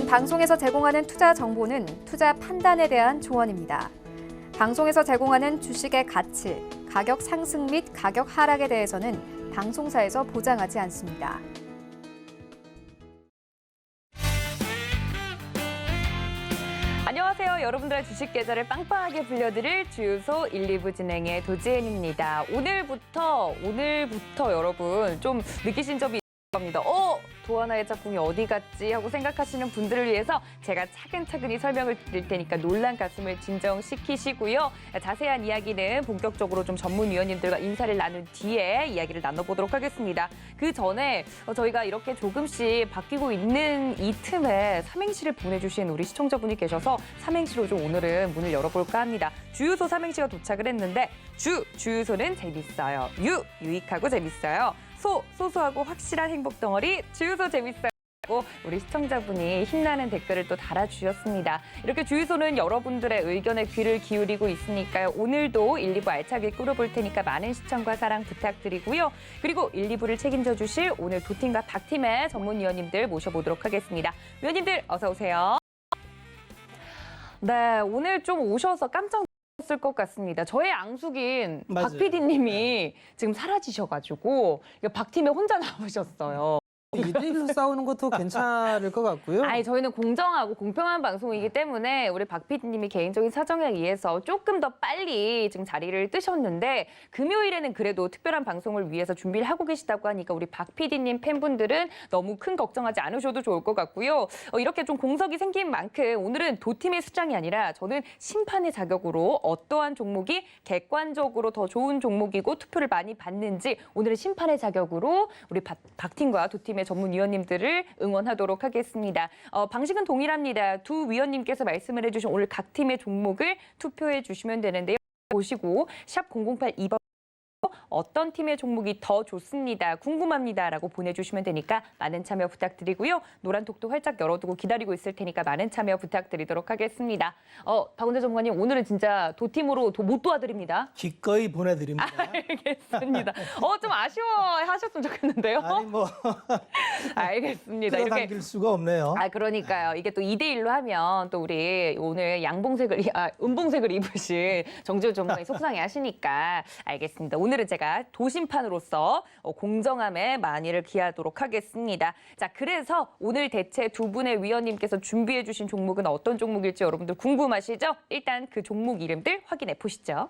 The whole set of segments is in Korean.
방송에서 제공하는 투자 정보는 투자 판단에 대한 조언입니다. 방송에서 제공하는 주식의 가치, 가격 상승 및 가격 하락에 대해서는 방송사에서 보장하지 않습니다. 안녕하세요. 여러분들의 주식 계좌를 빵빵하게 불려드릴 주유소 1, 2부 진행의 도지은입니다. 오늘부터 여러분 좀 느끼신 점이 겁니다. 도하나의 작품이 어디 갔지 하고 생각하시는 분들을 위해서 제가 차근차근히 설명을 드릴 테니까 놀란 가슴을 진정시키시고요. 자세한 이야기는 본격적으로 좀 전문위원님들과 인사를 나눈 뒤에 이야기를 나눠보도록 하겠습니다. 그 전에 저희가 이렇게 조금씩 바뀌고 있는 이 틈에 삼행시를 보내주신 우리 시청자분이 계셔서 삼행시로 좀 오늘은 문을 열어볼까 합니다. 주유소 삼행시가 도착을 했는데 주유소는 재밌어요. 유익하고 재밌어요. 소소하고 확실한 행복 덩어리 주유소 재밌어요. 우리 시청자분이 힘나는 댓글을 또 달아주셨습니다. 이렇게 주유소는 여러분들의 의견에 귀를 기울이고 있으니까요. 오늘도 1, 2부 알차게 꾸려볼 테니까 많은 시청과 사랑 부탁드리고요. 그리고 1, 2부를 책임져 주실 오늘 도팀과 박팀의 전문위원님들 모셔보도록 하겠습니다. 위원님들 어서 오세요. 네, 오늘 좀 오셔서 깜짝 놀랐을 것 같습니다. 저의 앙숙인 박 PD님이 지금 사라지셔가지고 박 팀에 혼자 남으셨어요. 2대1로 싸우는 것도 괜찮을 것 같고요. 아니, 저희는 공정하고 공평한 방송이기 때문에 우리 박 PD님이 개인적인 사정에 의해서 조금 더 빨리 지금 자리를 뜨셨는데 금요일에는 그래도 특별한 방송을 위해서 준비를 하고 계시다고 하니까 우리 박 PD님 팬분들은 너무 큰 걱정하지 않으셔도 좋을 것 같고요. 이렇게 좀 공석이 생긴 만큼 오늘은 도팀의 수장이 아니라 저는 심판의 자격으로 어떠한 종목이 객관적으로 더 좋은 종목이고 투표를 많이 받는지 오늘은 심판의 자격으로 우리 박팀과 도팀의 전문위원님들을 응원하도록 하겠습니다. 방식은 동일합니다. 두 위원님께서 말씀을 해주신 오늘 각 팀의 종목을 투표해 주시면 되는데요. 보시고 샵 008 2번 어떤 팀의 종목이 더 좋습니다. 궁금합니다라고 보내주시면 되니까 많은 참여 부탁드리고요. 노란 톡도 활짝 열어두고 기다리고 있을 테니까 많은 참여 부탁드리도록 하겠습니다. 박은재 전문가님 오늘은 진짜 도팀으로 못 도와드립니다. 기꺼이 보내드립니다. 알겠습니다. 좀 아쉬워하셨으면 좋겠는데요. 아니 뭐 알겠습니다. 끌어당길 수가 없네요. 그러니까요. 이게 또 2대1로 하면 또 우리 오늘 은봉색을 입으신 정지훈 전문가님 속상해 하시니까 알겠습니다. 오늘은 제가 도심판으로서 공정함에 만의를 기하도록 하겠습니다. 자, 그래서 오늘 대체 두 분의 위원님께서 준비해 주신 종목은 어떤 종목일지 여러분들 궁금하시죠? 일단 그 종목 이름들 확인해 보시죠.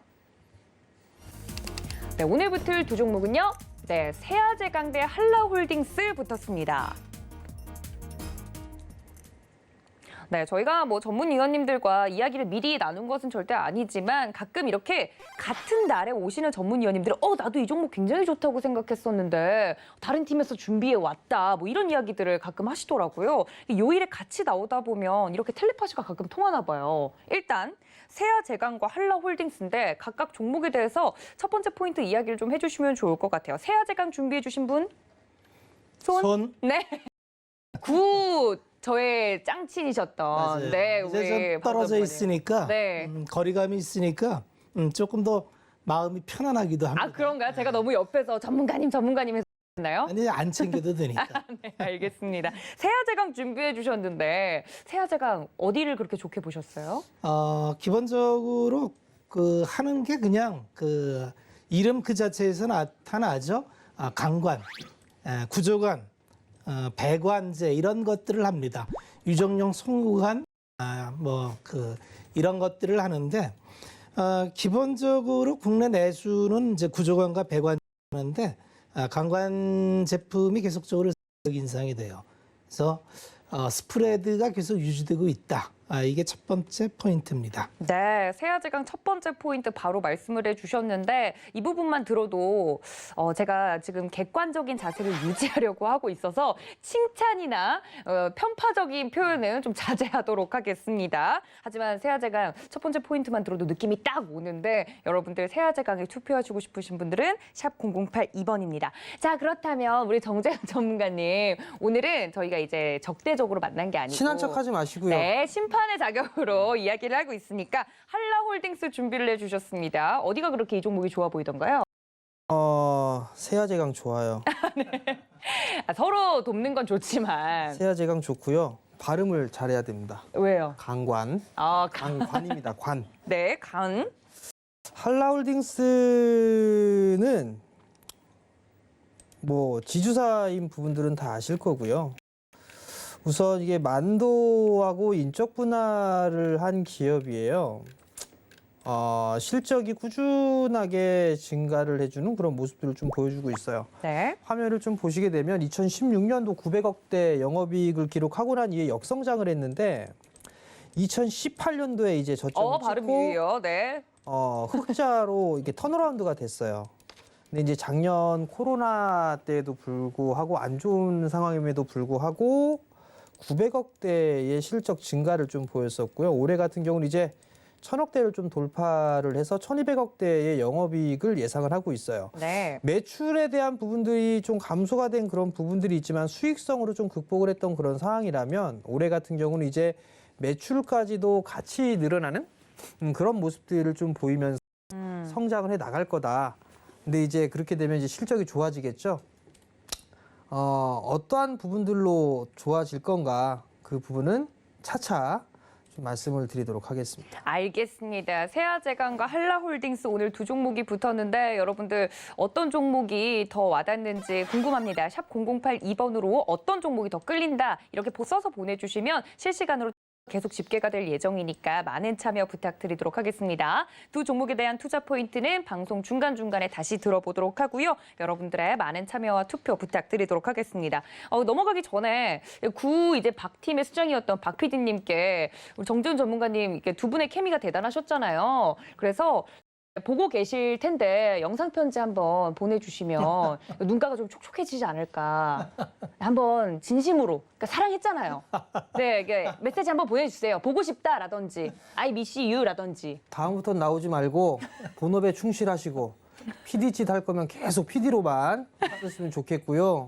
네, 오늘 붙을 두 종목은요. 네, 세아제강 대 한라홀딩스 붙었습니다. 네, 저희가 뭐 전문위원님들과 이야기를 미리 나눈 것은 절대 아니지만 가끔 이렇게 같은 날에 오시는 전문위원님들은 나도 이 종목 굉장히 좋다고 생각했었는데 다른 팀에서 준비해 왔다 뭐 이런 이야기들을 가끔 하시더라고요. 요일에 같이 나오다 보면 이렇게 텔레파시가 가끔 통하나 봐요. 일단 세아제강과 한라홀딩스인데 각각 종목에 대해서 첫 번째 포인트 이야기를 좀 해주시면 좋을 것 같아요. 세아제강 준비해 주신 분? 손? 네. 굿! 저의 짱친이셨던 맞아요. 네, 이제 좀 떨어져 있으니까 네. 거리감이 있으니까 조금 더 마음이 편안하기도 합니다. 그런가요? 제가 너무 옆에서 전문가님 해서 했나요? 아니 안 챙겨도 되니까. 네, 알겠습니다. 세아제강 준비해 주셨는데 세아제강 어디를 그렇게 좋게 보셨어요? 기본적으로 하는 게 그냥 이름 그 자체에서 나타나죠. 강관, 구조관, 배관제 이런 것들을 합니다. 유정용 송구관 이런 것들을 하는데 기본적으로 국내 내수는 이제 구조관과 배관제 하는데 강관 제품이 계속적으로 인상이 돼요. 그래서 스프레드가 계속 유지되고 있다. 이게 첫 번째 포인트입니다. 네, 세아제강 첫 번째 포인트 바로 말씀을 해주셨는데 이 부분만 들어도 제가 지금 객관적인 자세를 유지하려고 하고 있어서 칭찬이나 편파적인 표현은 좀 자제하도록 하겠습니다. 하지만 세아제강 첫 번째 포인트만 들어도 느낌이 딱 오는데 여러분들 세아제강에 투표하시고 싶으신 분들은 샵 008 2번입니다. 자, 그렇다면 우리 정재훈 전문가님 오늘은 저희가 이제 적대적으로 만난 게 아니고 친한 척하지 마시고요. 네, 심판의 자격으로 이야기를 하고 있으니까 한라홀딩스 준비를 해주셨습니다. 어디가 그렇게 이 종목이 좋아 보이던가요? 세아제강 좋아요. 서로 돕는 건 좋지만 세아제강 좋고요. 발음을 잘해야 됩니다. 왜요? 강관. 아, 강관입니다. 관. 네, 간. 한라홀딩스는 뭐 지주사인 부분들은 다 아실 거고요. 우선 이게 만도하고 인적 분할을 한 기업이에요. 실적이 꾸준하게 증가를 해주는 그런 모습들을 좀 보여주고 있어요. 네. 화면을 좀 보시게 되면 2016년도 900억대 영업이익을 기록하고 난 이후에 역성장을 했는데 2018년도에 이제 저점을 바로 찍고 위에요. 네. 흑자로 이게 턴어라운드가 됐어요. 근데 이제 작년 코로나 때에도 불구하고 안 좋은 상황임에도 불구하고 900억대의 실적 증가를 좀 보였었고요. 올해 같은 경우는 이제 1000억대를 좀 돌파를 해서 1200억대의 영업이익을 예상을 하고 있어요. 네. 매출에 대한 부분들이 좀 감소가 된 그런 부분들이 있지만 수익성으로 좀 극복을 했던 그런 상황이라면 올해 같은 경우는 이제 매출까지도 같이 늘어나는 그런 모습들을 좀 보이면서 성장을 해 나갈 거다. 근데 이제 그렇게 되면 이제 실적이 좋아지겠죠. 어떠한 부분들로 좋아질 건가 그 부분은 차차 좀 말씀을 드리도록 하겠습니다. 알겠습니다. 세아제강과 한라홀딩스 오늘 두 종목이 붙었는데 여러분들 어떤 종목이 더 와닿는지 궁금합니다. 샵 0082번으로 어떤 종목이 더 끌린다 이렇게 써서 보내주시면 실시간으로 계속 집계가 될 예정이니까 많은 참여 부탁드리도록 하겠습니다. 두 종목에 대한 투자 포인트는 방송 중간중간에 다시 들어보도록 하고요. 여러분들의 많은 참여와 투표 부탁드리도록 하겠습니다. 넘어가기 전에 이제 박팀의 수장이었던 박 PD님께 우리 정재훈 전문가님 이렇게 두 분의 케미가 대단하셨잖아요. 그래서 보고 계실 텐데 영상 편지 한번 보내주시면 눈가가 좀 촉촉해지지 않을까. 한번 진심으로 그러니까 사랑했잖아요. 네, 이게 메시지 한번 보내주세요. 보고 싶다라든지 I miss you라든지. 다음부터는 나오지 말고 본업에 충실하시고 PD 짓 할 거면 계속 PD로만 하셨으면 좋겠고요.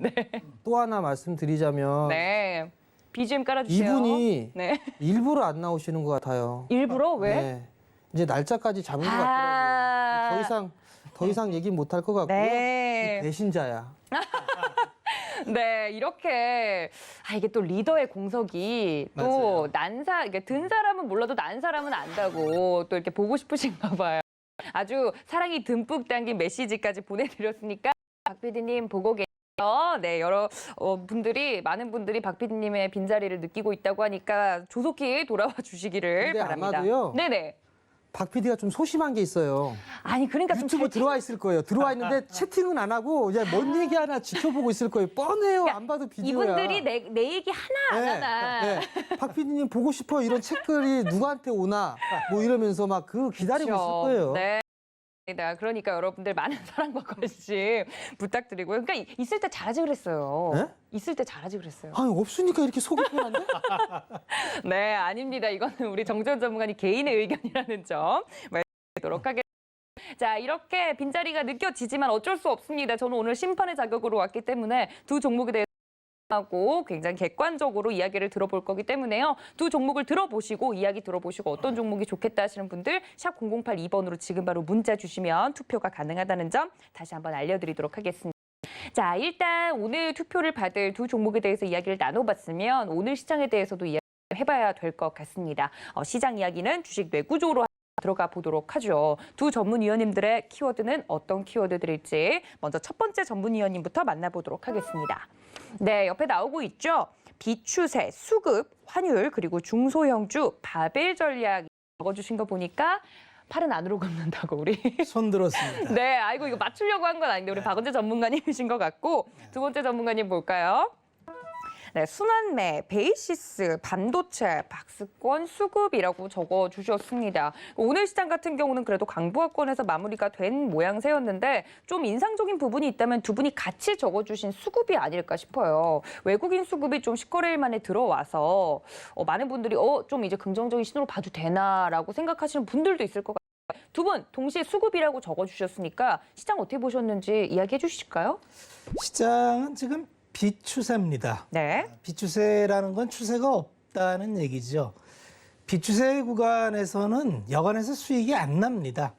또 하나 말씀드리자면 네, BGM 깔아주세요. 이분이 네. 일부러 안 나오시는 것 같아요. 일부러 왜? 네. 이제 날짜까지 잡은 것 같더라고요. 더 이상 얘기 못 할 것 같고요. 네. 배신자야. 네, 이렇게 이게 또 리더의 공석이 또 이게 든 사람은 몰라도 난 사람은 안다고 또 이렇게 보고 싶으신가 봐요. 아주 사랑이 듬뿍 담긴 메시지까지 보내드렸으니까 박 PD님 보고 계세요. 네, 여러 많은 분들이 박 PD님의 빈자리를 느끼고 있다고 하니까 조속히 돌아와 주시기를 근데 바랍니다. 아마도요. 네네. 박 PD가 좀 소심한 게 있어요. 아니 그러니까 좀 유튜브 들어와 있을 거예요. 들어와 있는데 채팅은 안 하고 이제 뭔 얘기 하나 지켜보고 있을 거예요. 뻔해요. 안 봐도 비디오야. 이분들이 내 얘기 하나 안 하나. 네. 박 PD님 보고 싶어 이런 책글이 누구한테 오나 뭐 이러면서 막 기다리고 있을 거예요. 네. 그러니까 여러분들 많은 사랑과 관심 부탁드리고요. 그러니까 있을 때 잘하지 그랬어요. 네? 있을 때 잘하지 그랬어요. 아니 없으니까 이렇게 속이 편한데? 네, 아닙니다. 이거는 우리 정재훈 전문가님 개인의 의견이라는 점 말씀드리도록 하겠습니다. 자, 이렇게 빈자리가 느껴지지만 어쩔 수 없습니다. 저는 오늘 심판의 자격으로 왔기 때문에 두 종목에 대해서 하고 굉장히 객관적으로 이야기를 들어볼 거기 때문에요. 두 종목을 들어보시고 이야기 들어보시고 어떤 종목이 좋겠다 하시는 분들 샵 0082번으로 지금 바로 문자 주시면 투표가 가능하다는 점 다시 한번 알려드리도록 하겠습니다. 자, 일단 오늘 투표를 받을 두 종목에 대해서 이야기를 나눠봤으면 오늘 시장에 대해서도 이야기해봐야 될 것 같습니다. 시장 이야기는 주식 뇌구조로 들어가 보도록 하죠. 두 전문위원님들의 키워드는 어떤 키워드들일지 먼저 첫 번째 전문위원님부터 만나보도록 하겠습니다. 네, 옆에 나오고 있죠. 비추세, 수급, 환율, 그리고 중소형주, 바벨 전략 적어주신 거 보니까 팔은 안으로 걷는다고 우리. 손 들었습니다. 네, 아이고 이거 맞추려고 한 건 아닌데 우리 박은재 전문가님이신 것 같고 두 번째 전문가님 볼까요? 네, 순환매, 베이시스, 반도체, 박스권, 수급이라고 적어주셨습니다. 오늘 시장 같은 경우는 그래도 강보합권에서 마무리가 된 모양새였는데 좀 인상적인 부분이 있다면 두 분이 같이 적어주신 수급이 아닐까 싶어요. 외국인 수급이 좀 10거래일 만에 들어와서 많은 분들이 좀 이제 긍정적인 신호로 봐도 되나라고 생각하시는 분들도 있을 것 같아요. 두 분 동시에 수급이라고 적어주셨으니까 시장 어떻게 보셨는지 이야기해 주실까요? 시장은 지금 비추세입니다. 네. 비추세라는 건 추세가 없다는 얘기죠. 비추세 구간에서는 여간에서 수익이 안 납니다.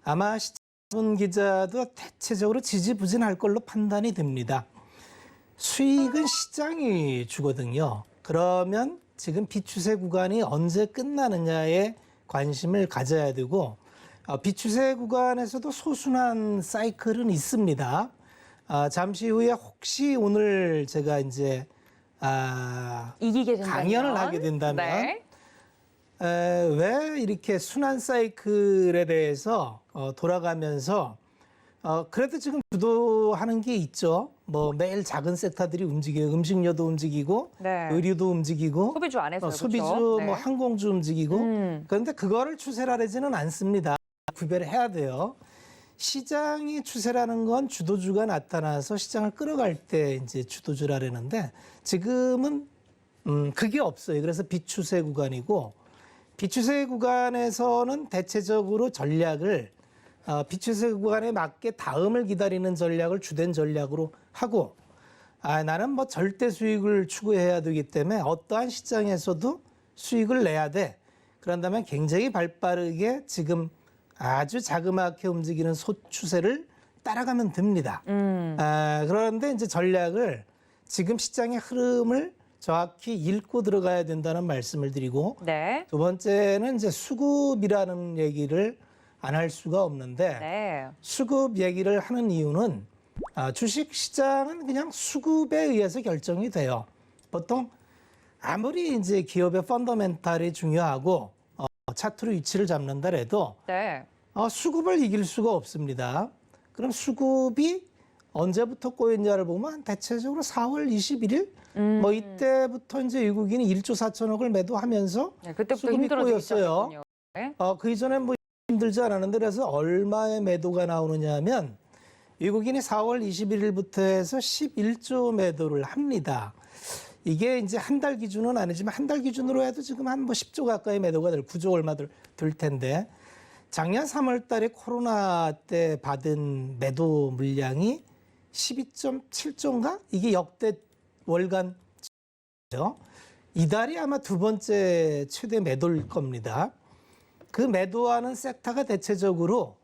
아마 시청 기자도 대체적으로 지지부진할 걸로 판단이 됩니다. 수익은 시장이 주거든요. 그러면 지금 비추세 구간이 언제 끝나느냐에 관심을 가져야 되고 비추세 구간에서도 소순환 사이클은 있습니다. 잠시 후에 혹시 오늘 제가 이제 이기게 된다면 강연을 하게 된다면 네. 왜 이렇게 순환 사이클에 대해서 돌아가면서 그래도 지금 주도하는 게 있죠. 뭐 매일 작은 섹터들이 움직여요. 음식료도 움직이고 네. 의류도 움직이고 소비주 안에서 소비주, 그렇죠? 네. 뭐 항공주 움직이고 그런데 그거를 추세라지는 않습니다. 구별해야 돼요. 시장이 추세라는 건 주도주가 나타나서 시장을 끌어갈 때 이제 주도주라는데 지금은 그게 없어요. 그래서 비추세 구간이고 비추세 구간에서는 대체적으로 전략을 비추세 구간에 맞게 다음을 기다리는 전략을 주된 전략으로 하고 나는 뭐 절대 수익을 추구해야 되기 때문에 어떠한 시장에서도 수익을 내야 돼. 그런다면 굉장히 발빠르게 지금 아주 자그맣게 움직이는 소추세를 따라가면 됩니다. 그런데 이제 전략을 지금 시장의 흐름을 정확히 읽고 들어가야 된다는 말씀을 드리고 네. 두 번째는 이제 수급이라는 얘기를 안 할 수가 없는데 네. 수급 얘기를 하는 이유는 주식 시장은 그냥 수급에 의해서 결정이 돼요. 보통 아무리 이제 기업의 펀더멘탈이 중요하고 차트로 위치를 잡는다 해도 네. 수급을 이길 수가 없습니다. 그럼 수급이 언제부터 꼬였냐를 보면 대체적으로 4월 21일 뭐 이때부터 이제 외국인이 1조 4천억을 매도하면서 네, 그때부터 수급이 힘들어지기 꼬였어요. 시작했군요. 네. 그 이전에 뭐 힘들지 않았는데 그래서 얼마의 매도가 나오느냐 하면 외국인이 4월 21일부터 해서 11조 매도를 합니다. 이게 이제 한 달 기준은 아니지만 한 달 기준으로 해도 지금 한 뭐 10조 가까이 매도가 9조 얼마 될 텐데 작년 3월 달에 코로나 때 받은 매도 물량이 12.7조인가? 이게 역대 월간 이달이 아마 두 번째 최대 매도일 겁니다. 그 매도하는 섹터가 대체적으로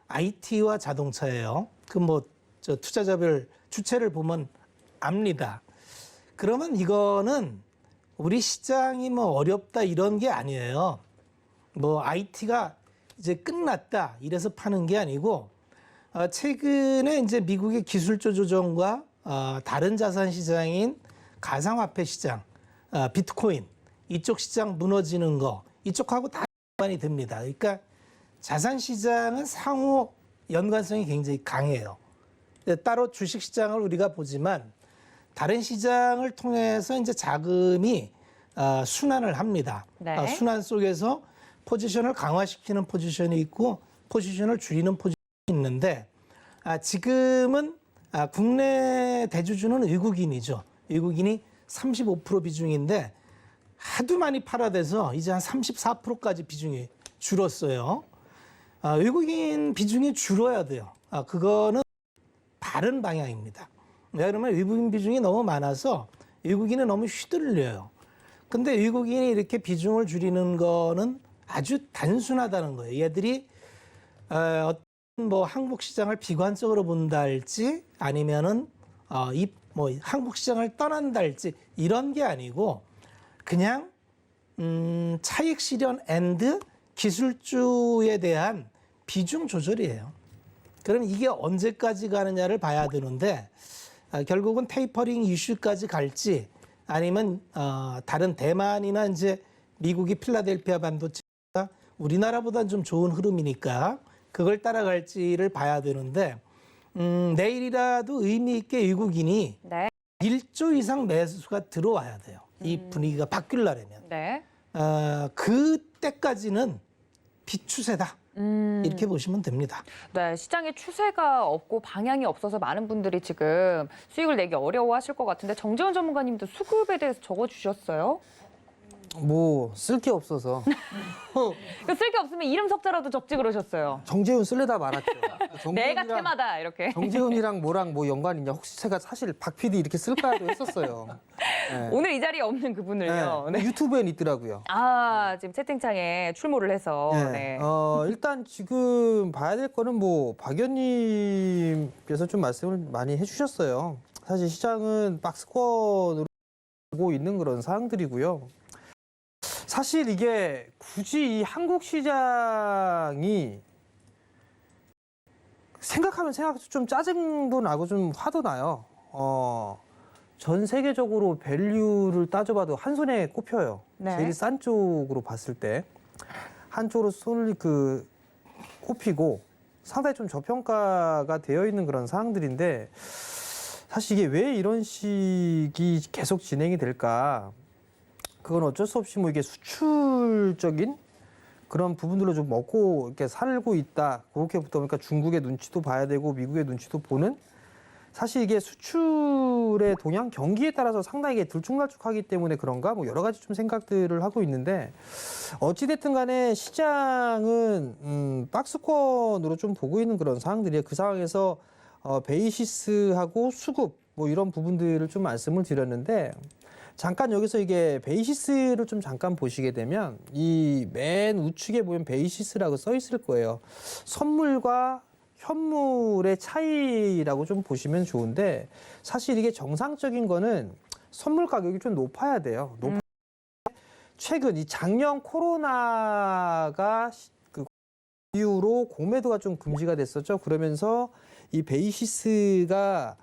IT와 자동차예요. 그 뭐 저 투자자별 주체를 보면 압니다. 그러면 이거는 우리 시장이 뭐 어렵다 이런 게 아니에요. 뭐 IT가 이제 끝났다 이래서 파는 게 아니고 최근에 이제 미국의 기술조 조정과 다른 자산 시장인 가상화폐 시장, 비트코인 이쪽 시장 무너지는 거 이쪽하고 다 연관이 됩니다. 그러니까 자산 시장은 상호 연관성이 굉장히 강해요. 따로 주식 시장을 우리가 보지만 다른 시장을 통해서 이제 자금이 순환을 합니다. 네. 순환 속에서 포지션을 강화시키는 포지션이 있고 포지션을 줄이는 포지션이 있는데 지금은 국내 대주주는 외국인이죠. 외국인이 35% 비중인데 하도 많이 팔아대서 이제 한 34%까지 비중이 줄었어요. 외국인 비중이 줄어야 돼요. 그거는 바른 방향입니다. 왜냐하면 외국인 비중이 너무 많아서 외국인은 너무 휘둘려요. 근데 외국인이 이렇게 비중을 줄이는 거는 아주 단순하다는 거예요. 얘들이 어떤 뭐 한국 시장을 비관적으로 본다 할지 아니면은 뭐 한국 시장을 떠난다 할지 이런 게 아니고 그냥 차익 실현 앤드 기술주에 대한 비중 조절이에요. 그럼 이게 언제까지 가느냐를 봐야 되는데 결국은 테이퍼링 이슈까지 갈지 아니면 다른 대만이나 이제 미국이 필라델피아 반도체가 우리나라보다는 좀 좋은 흐름이니까 그걸 따라갈지를 봐야 되는데 내일이라도 의미 있게 외국인이 네. 1조 이상 매수가 들어와야 돼요. 이 분위기가 바뀌려면. 네. 그때까지는 비추세다. 이렇게 보시면 됩니다. 네, 시장에 추세가 없고 방향이 없어서 많은 분들이 지금 수익을 내기 어려워하실 것 같은데 정재원 전문가님도 수급에 대해서 적어주셨어요. 뭐 쓸 게 없어서 쓸 게 없으면 이름 석자라도 적지 그러셨어요. 정재훈 쓸려다 말았죠. 내가 테마다 이렇게. 정재훈이랑 뭐랑 뭐 연관이 있냐? 혹시 제가 사실 박 PD 이렇게 쓸까도 했었어요. 네. 오늘 이 자리에 없는 그분을요. 네. 네. 유튜브엔 있더라고요. 지금 채팅창에 출몰을 해서. 네. 네. 일단 지금 봐야 될 거는 뭐 박 의원님께서 좀 말씀을 많이 해주셨어요. 사실 시장은 박스권으로 보고 있는 그런 상황들이고요. 사실 이게 굳이 이 한국 시장이 생각하면 생각해서 좀 짜증도 나고 좀 화도 나요. 전 세계적으로 밸류를 따져봐도 한 손에 꼽혀요. 네. 제일 싼 쪽으로 봤을 때 한쪽으로 손을 꼽히고 상당히 좀 저평가가 되어 있는 그런 상황들인데 사실 이게 왜 이런 식이 계속 진행이 될까? 그건 어쩔 수 없이 뭐 이게 수출적인 그런 부분들로 좀 먹고 이렇게 살고 있다. 그렇게부터 보니까 중국의 눈치도 봐야 되고 미국의 눈치도 보는 사실 이게 수출의 동향 경기에 따라서 상당히 이게 들쭉날쭉하기 때문에 그런가 뭐 여러 가지 좀 생각들을 하고 있는데 어찌됐든 간에 시장은 박스권으로 좀 보고 있는 그런 상황들이에요. 그 상황에서 베이시스하고 수급 뭐 이런 부분들을 좀 말씀을 드렸는데 잠깐 여기서 이게 베이시스를 좀 잠깐 보시게 되면 이 맨 우측에 보면 베이시스라고 써 있을 거예요. 선물과 현물의 차이라고 좀 보시면 좋은데 사실 이게 정상적인 거는 선물 가격이 좀 높아야 돼요. 최근 이 작년 코로나가 그 이후로 공매도가 좀 금지가 됐었죠. 그러면서 이 베이시스가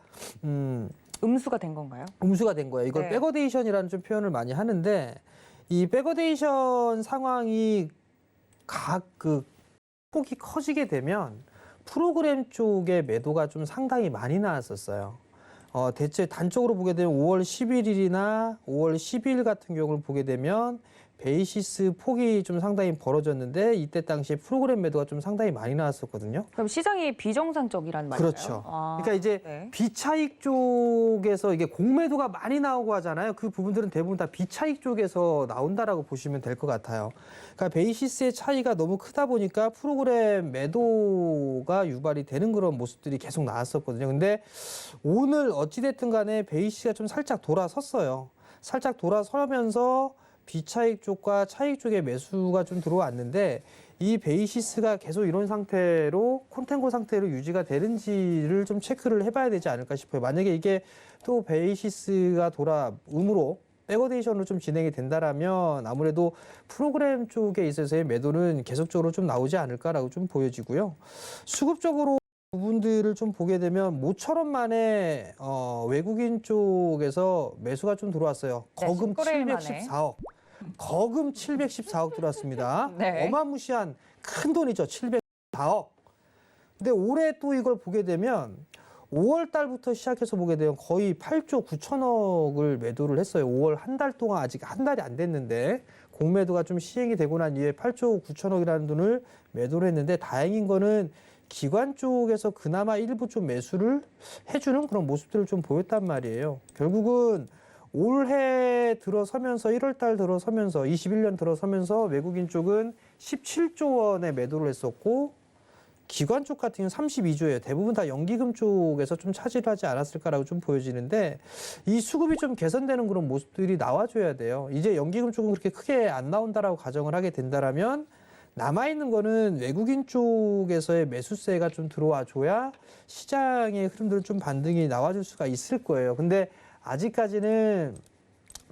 음수가 된 건가요? 음수가 된 거예요. 이걸 네. 백어데이션이라는 좀 표현을 많이 하는데 이 백어데이션 상황이 폭이 커지게 되면 프로그램 쪽의 매도가 좀 상당히 많이 나왔었어요. 대체 단적으로 보게 되면 5월 11일이나 5월 12일 같은 경우를 보게 되면 베이시스 폭이 좀 상당히 벌어졌는데 이때 당시에 프로그램 매도가 좀 상당히 많이 나왔었거든요. 그럼 시장이 비정상적이란 말인가요? 그렇죠. 아, 그러니까 이제 네. 비차익 쪽에서 이게 공매도가 많이 나오고 하잖아요. 그 부분들은 대부분 다 비차익 쪽에서 나온다라고 보시면 될 것 같아요. 그러니까 베이시스의 차이가 너무 크다 보니까 프로그램 매도가 유발이 되는 그런 모습들이 계속 나왔었거든요. 근데 오늘 어찌됐든 간에 베이시스가 좀 살짝 돌아섰어요. 살짝 돌아서면서 비차익 쪽과 차익 쪽의 매수가 좀 들어왔는데 이 베이시스가 계속 이런 상태로 콘텐고 상태로 유지가 되는지를 좀 체크를 해봐야 되지 않을까 싶어요. 만약에 이게 또 베이시스가 음으로 백어데이션으로 좀 진행이 된다라면 아무래도 프로그램 쪽에 있어서의 매도는 계속적으로 좀 나오지 않을까라고 좀 보여지고요. 수급적으로 부분들을 좀 보게 되면 모처럼 만에 외국인 쪽에서 매수가 좀 들어왔어요. 네, 거금 19일 만에. 714억. 거금 714억 들어왔습니다. 네. 어마무시한 큰 돈이죠. 714억. 근데 올해 또 이걸 보게 되면 5월 달부터 시작해서 보게 되면 거의 8조 9천억을 매도를 했어요. 5월 한 달 동안 아직 한 달이 안 됐는데 공매도가 좀 시행이 되고 난 이후에 8조 9천억이라는 돈을 매도를 했는데 다행인 거는 기관 쪽에서 그나마 일부 좀 매수를 해주는 그런 모습들을 좀 보였단 말이에요. 결국은 올해 들어서면서 1월 달 들어서면서 21년 들어서면서 외국인 쪽은 17조 원의 매도를 했었고 기관 쪽 같은 경우는 32조예요. 대부분 다 연기금 쪽에서 좀 차지를 하지 않았을까라고 좀 보여지는데 이 수급이 좀 개선되는 그런 모습들이 나와줘야 돼요. 이제 연기금 쪽은 그렇게 크게 안 나온다라고 가정을 하게 된다라면 남아있는 거는 외국인 쪽에서의 매수세가 좀 들어와 줘야 시장의 흐름들은 좀 반등이 나와줄 수가 있을 거예요. 근데 아직까지는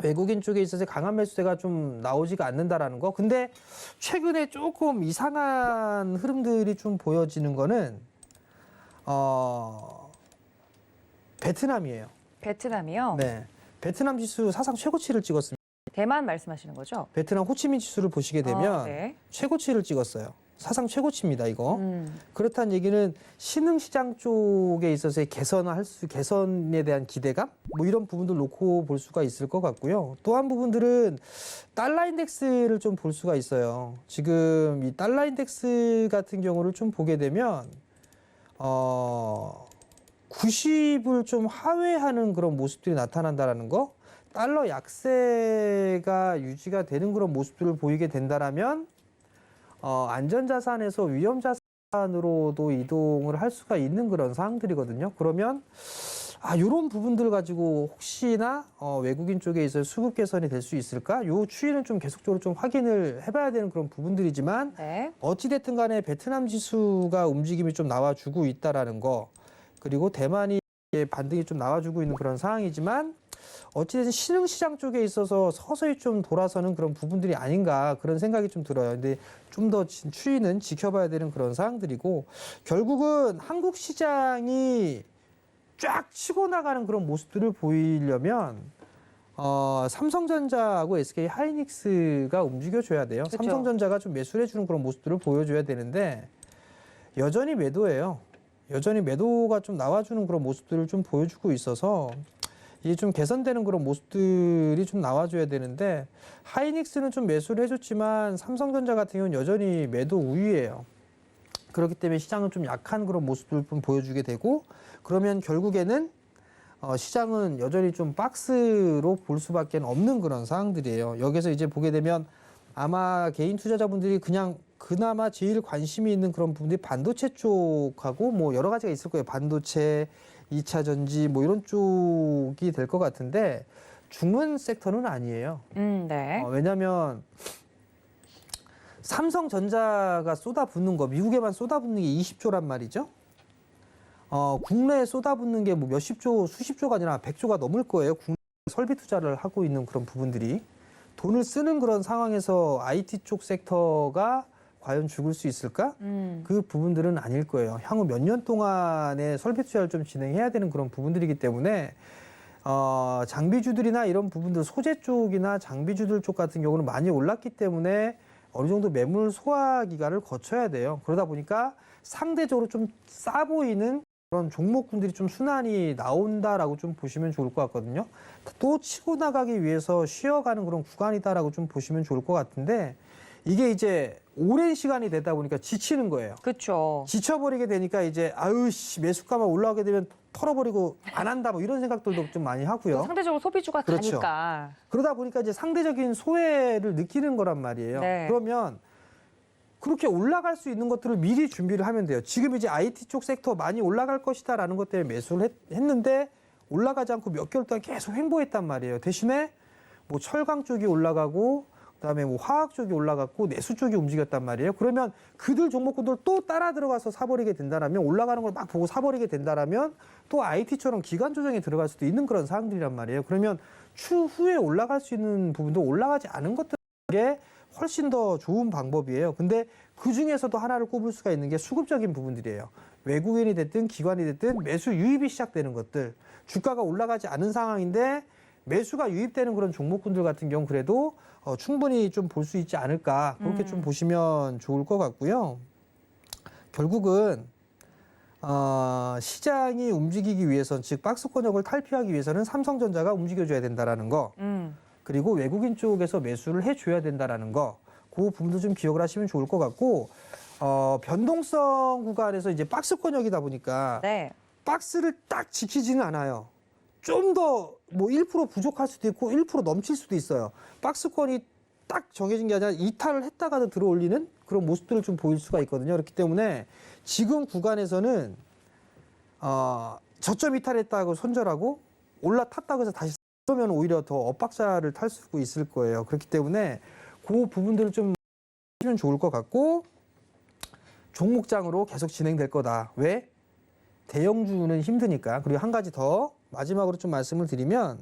외국인 쪽에 있어서 강한 매수세가 좀 나오지가 않는다라는 거. 근데 최근에 조금 이상한 흐름들이 좀 보여지는 거는 베트남이에요. 베트남이요? 네, 베트남 지수 사상 최고치를 찍었습니다. 대만 말씀하시는 거죠? 베트남 호치민 지수를 보시게 되면 네. 최고치를 찍었어요. 사상 최고치입니다, 이거. 그렇다는 얘기는 신흥시장 쪽에 있어서의 개선에 대한 기대감? 뭐 이런 부분들 놓고 볼 수가 있을 것 같고요. 또 한 부분들은 달러 인덱스를 좀 볼 수가 있어요. 지금 이 달러 인덱스 같은 경우를 좀 보게 되면, 90을 좀 하회하는 그런 모습들이 나타난다라는 거? 달러 약세가 유지가 되는 그런 모습들을 보이게 된다라면, 안전자산에서 위험자산으로도 이동을 할 수가 있는 그런 상황들이거든요. 그러면 이런 부분들 가지고 혹시나 외국인 쪽에 있어 수급 개선이 될 수 있을까? 요 추이는 좀 계속적으로 좀 확인을 해봐야 되는 그런 부분들이지만 네. 어찌됐든 간에 베트남 지수가 움직임이 좀 나와주고 있다라는 거 그리고 대만이 반등이 좀 나와주고 있는 그런 상황이지만 어찌됐든 신흥시장 쪽에 있어서 서서히 좀 돌아서는 그런 부분들이 아닌가 그런 생각이 좀 들어요. 근데 좀 더 추이는 지켜봐야 되는 그런 사항들이고 결국은 한국 시장이 쫙 치고 나가는 그런 모습들을 보이려면 삼성전자하고 SK 하이닉스가 움직여줘야 돼요. 그쵸. 삼성전자가 좀 매수를 해주는 그런 모습들을 보여줘야 되는데 여전히 매도예요. 여전히 매도가 좀 나와주는 그런 모습들을 좀 보여주고 있어서 이게 좀 개선되는 그런 모습들이 좀 나와줘야 되는데 하이닉스는 좀 매수를 해줬지만 삼성전자 같은 경우는 여전히 매도 우위예요. 그렇기 때문에 시장은 좀 약한 그런 모습들을 좀 보여주게 되고 그러면 결국에는 시장은 여전히 좀 박스로 볼 수밖에 없는 그런 상황들이에요. 여기서 이제 보게 되면 아마 개인 투자자분들이 그냥 그나마 제일 관심이 있는 그런 부분들이 반도체 쪽하고 뭐 여러 가지가 있을 거예요. 반도체, 2차 전지 뭐 이런 쪽이 될 것 같은데 중문 섹터는 아니에요. 네. 왜냐하면 삼성전자가 쏟아붓는 거 미국에만 쏟아붓는 게 20조란 말이죠. 국내에 쏟아붓는 게 뭐 몇십 조, 수십 조가 아니라 100조가 넘을 거예요. 국내 설비 투자를 하고 있는 그런 부분들이 돈을 쓰는 그런 상황에서 IT 쪽 섹터가 과연 죽을 수 있을까? 그 부분들은 아닐 거예요. 향후 몇 년 동안의 설비 투자를 좀 진행해야 되는 그런 부분들이기 때문에 장비주들이나 이런 부분들 소재 쪽이나 장비주들 쪽 같은 경우는 많이 올랐기 때문에 어느 정도 매물 소화 기간을 거쳐야 돼요. 그러다 보니까 상대적으로 좀 싸 보이는 그런 종목군들이 좀 순환이 나온다라고 좀 보시면 좋을 것 같거든요. 또 치고 나가기 위해서 쉬어가는 그런 구간이다라고 좀 보시면 좋을 것 같은데 이게 이제 오랜 시간이 되다 보니까 지치는 거예요. 그렇죠. 지쳐버리게 되니까 이제 아유씨 매수가만 올라가게 되면 털어버리고 안 한다 뭐 이런 생각들도 좀 많이 하고요. 상대적으로 소비주가 그렇죠. 가니까. 그러다 보니까 이제 상대적인 소외를 느끼는 거란 말이에요. 네. 그러면 그렇게 올라갈 수 있는 것들을 미리 준비를 하면 돼요. 지금 이제 IT 쪽 섹터 많이 올라갈 것이다라는 것 때문에 매수를 했는데 올라가지 않고 몇 개월 동안 계속 횡보했단 말이에요. 대신에 뭐 철강 쪽이 올라가고 그다음에 뭐 화학 쪽이 올라갔고 내수 쪽이 움직였단 말이에요. 그러면 그들 종목군들 또 따라 들어가서 사버리게 된다라면 올라가는 걸 막 보고 사버리게 된다라면 또 IT처럼 기간 조정에 들어갈 수도 있는 그런 상황들이란 말이에요. 그러면 추후에 올라갈 수 있는 부분도 올라가지 않은 것들에 훨씬 더 좋은 방법이에요. 근데 그 중에서도 하나를 꼽을 수가 있는 게 수급적인 부분들이에요. 외국인이 됐든 기관이 됐든 매수 유입이 시작되는 것들. 주가가 올라가지 않은 상황인데 매수가 유입되는 그런 종목군들 같은 경우 그래도 충분히 좀 볼 수 있지 않을까 그렇게 좀 보시면 좋을 것 같고요. 결국은 시장이 움직이기 위해서는 즉 박스권역을 탈피하기 위해서는 삼성전자가 움직여줘야 된다라는 거 그리고 외국인 쪽에서 매수를 해줘야 된다라는 거 그 부분도 좀 기억을 하시면 좋을 것 같고 변동성 구간에서 이제 박스권역이다 보니까 네. 박스를 딱 지키지는 않아요. 좀 더 뭐 1% 부족할 수도 있고 1% 넘칠 수도 있어요. 박스권이 딱 정해진 게 아니라 이탈을 했다가도 들어올리는 그런 모습들을 좀 보일 수가 있거든요. 그렇기 때문에 지금 구간에서는 저점 이탈했다고 손절하고 올라탔다고 해서 다시 그러면 오히려 더 엇박자를 탈 수 있을 거예요. 그렇기 때문에 그 부분들을 좀 하시면 좋을 것 같고 종목장으로 계속 진행될 거다. 왜? 대형주는 힘드니까. 그리고 한 가지 더 마지막으로 좀 말씀을 드리면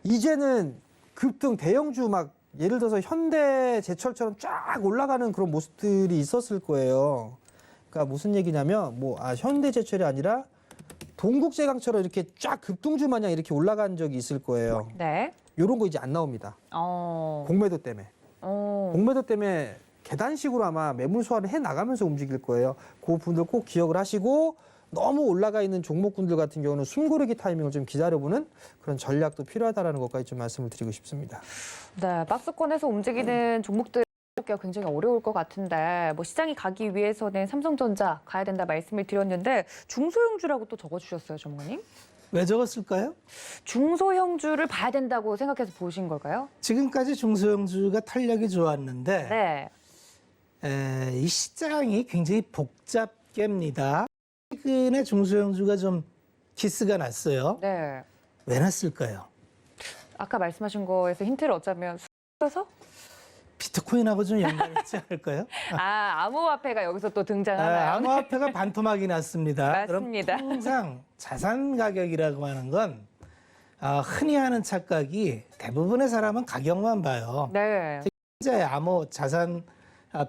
이제는 급등 대형주 막 예를 들어서 현대제철처럼 쫙 올라가는 그런 모습들이 있었을 거예요. 그러니까 무슨 얘기냐면 현대제철이 아니라 동국제강처럼 이렇게 쫙 급등주 마냥 이렇게 올라간 적이 있을 거예요. 네. 이런 거 이제 안 나옵니다. 공매도 때문에. 공매도 때문에 계단식으로 아마 매물 소화를 해 나가면서 움직일 거예요. 그 분들 꼭 기억을 하시고 너무 올라가 있는 종목군들 같은 경우는 숨고르기 타이밍을 좀 기다려보는 그런 전략도 필요하다라는 것까지 좀 말씀을 드리고 싶습니다. 네, 박스권에서 움직이는 종목들 가 굉장히 어려울 것 같은데 뭐 시장이 가기 위해서는 삼성전자 가야 된다 말씀을 드렸는데 중소형주라고 또 적어주셨어요, 전문가님? 왜 적었을까요? 중소형주를 봐야 된다고 생각해서 보신 걸까요? 지금까지 중소형주가 탄력이 좋았는데 네. 이 시장이 굉장히 복잡계입니다. 최근에 중소형주가 좀 기스가 났어요. 네. 왜 났을까요? 아까 말씀하신 거에서 힌트를 얻자면 수에서 비트코인하고 좀 연관이 있지 않을까요? 암호화폐가 여기서 또 등장하나요? 암호화폐가 반토막이 났습니다. 맞습니다. 그럼 통상 자산 가격이라고 하는 건 흔히 하는 착각이 대부분의 사람은 가격만 봐요. 네. 현재 암호 자산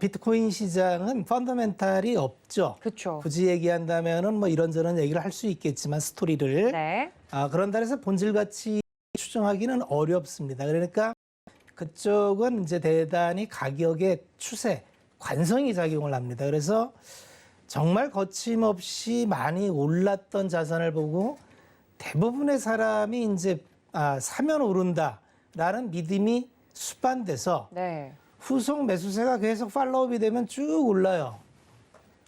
비트코인 시장은 펀더멘탈이 없죠. 그렇죠. 굳이 얘기한다면은 뭐 이런저런 얘기를 할 수 있겠지만 스토리를 네. 그런다 해서 본질 가치 추정하기는 어렵습니다. 그러니까 그쪽은 이제 대단히 가격의 추세, 관성이 작용을 합니다. 그래서 정말 거침없이 많이 올랐던 자산을 보고 대부분의 사람이 이제 사면 오른다라는 믿음이 수반돼서 네. 후속 매수세가 계속 팔로우업이 되면 쭉 올라요.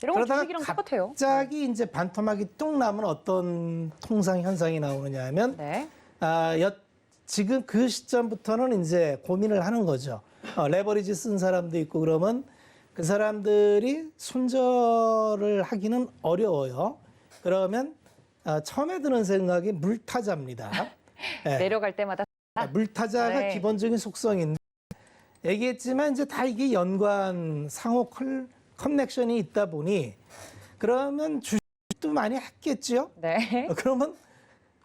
이런 건 그러다가 주식이랑 똑같아요. 갑자기 이제 반토막이 뚝 나면 어떤 통상 현상이 나오느냐 하면 네. 지금 그 시점부터는 이제 고민을 하는 거죠. 레버리지 쓴 사람도 있고 그러면 그 사람들이 손절을 하기는 어려워요. 그러면 처음에 드는 생각이 물타자입니다. 네. 내려갈 때마다 물타자가 네. 기본적인 속성인데 얘기했지만 이제 다 이게 연관 상호 커넥션이 있다 보니 그러면 주식도 많이 했겠죠. 네. 그러면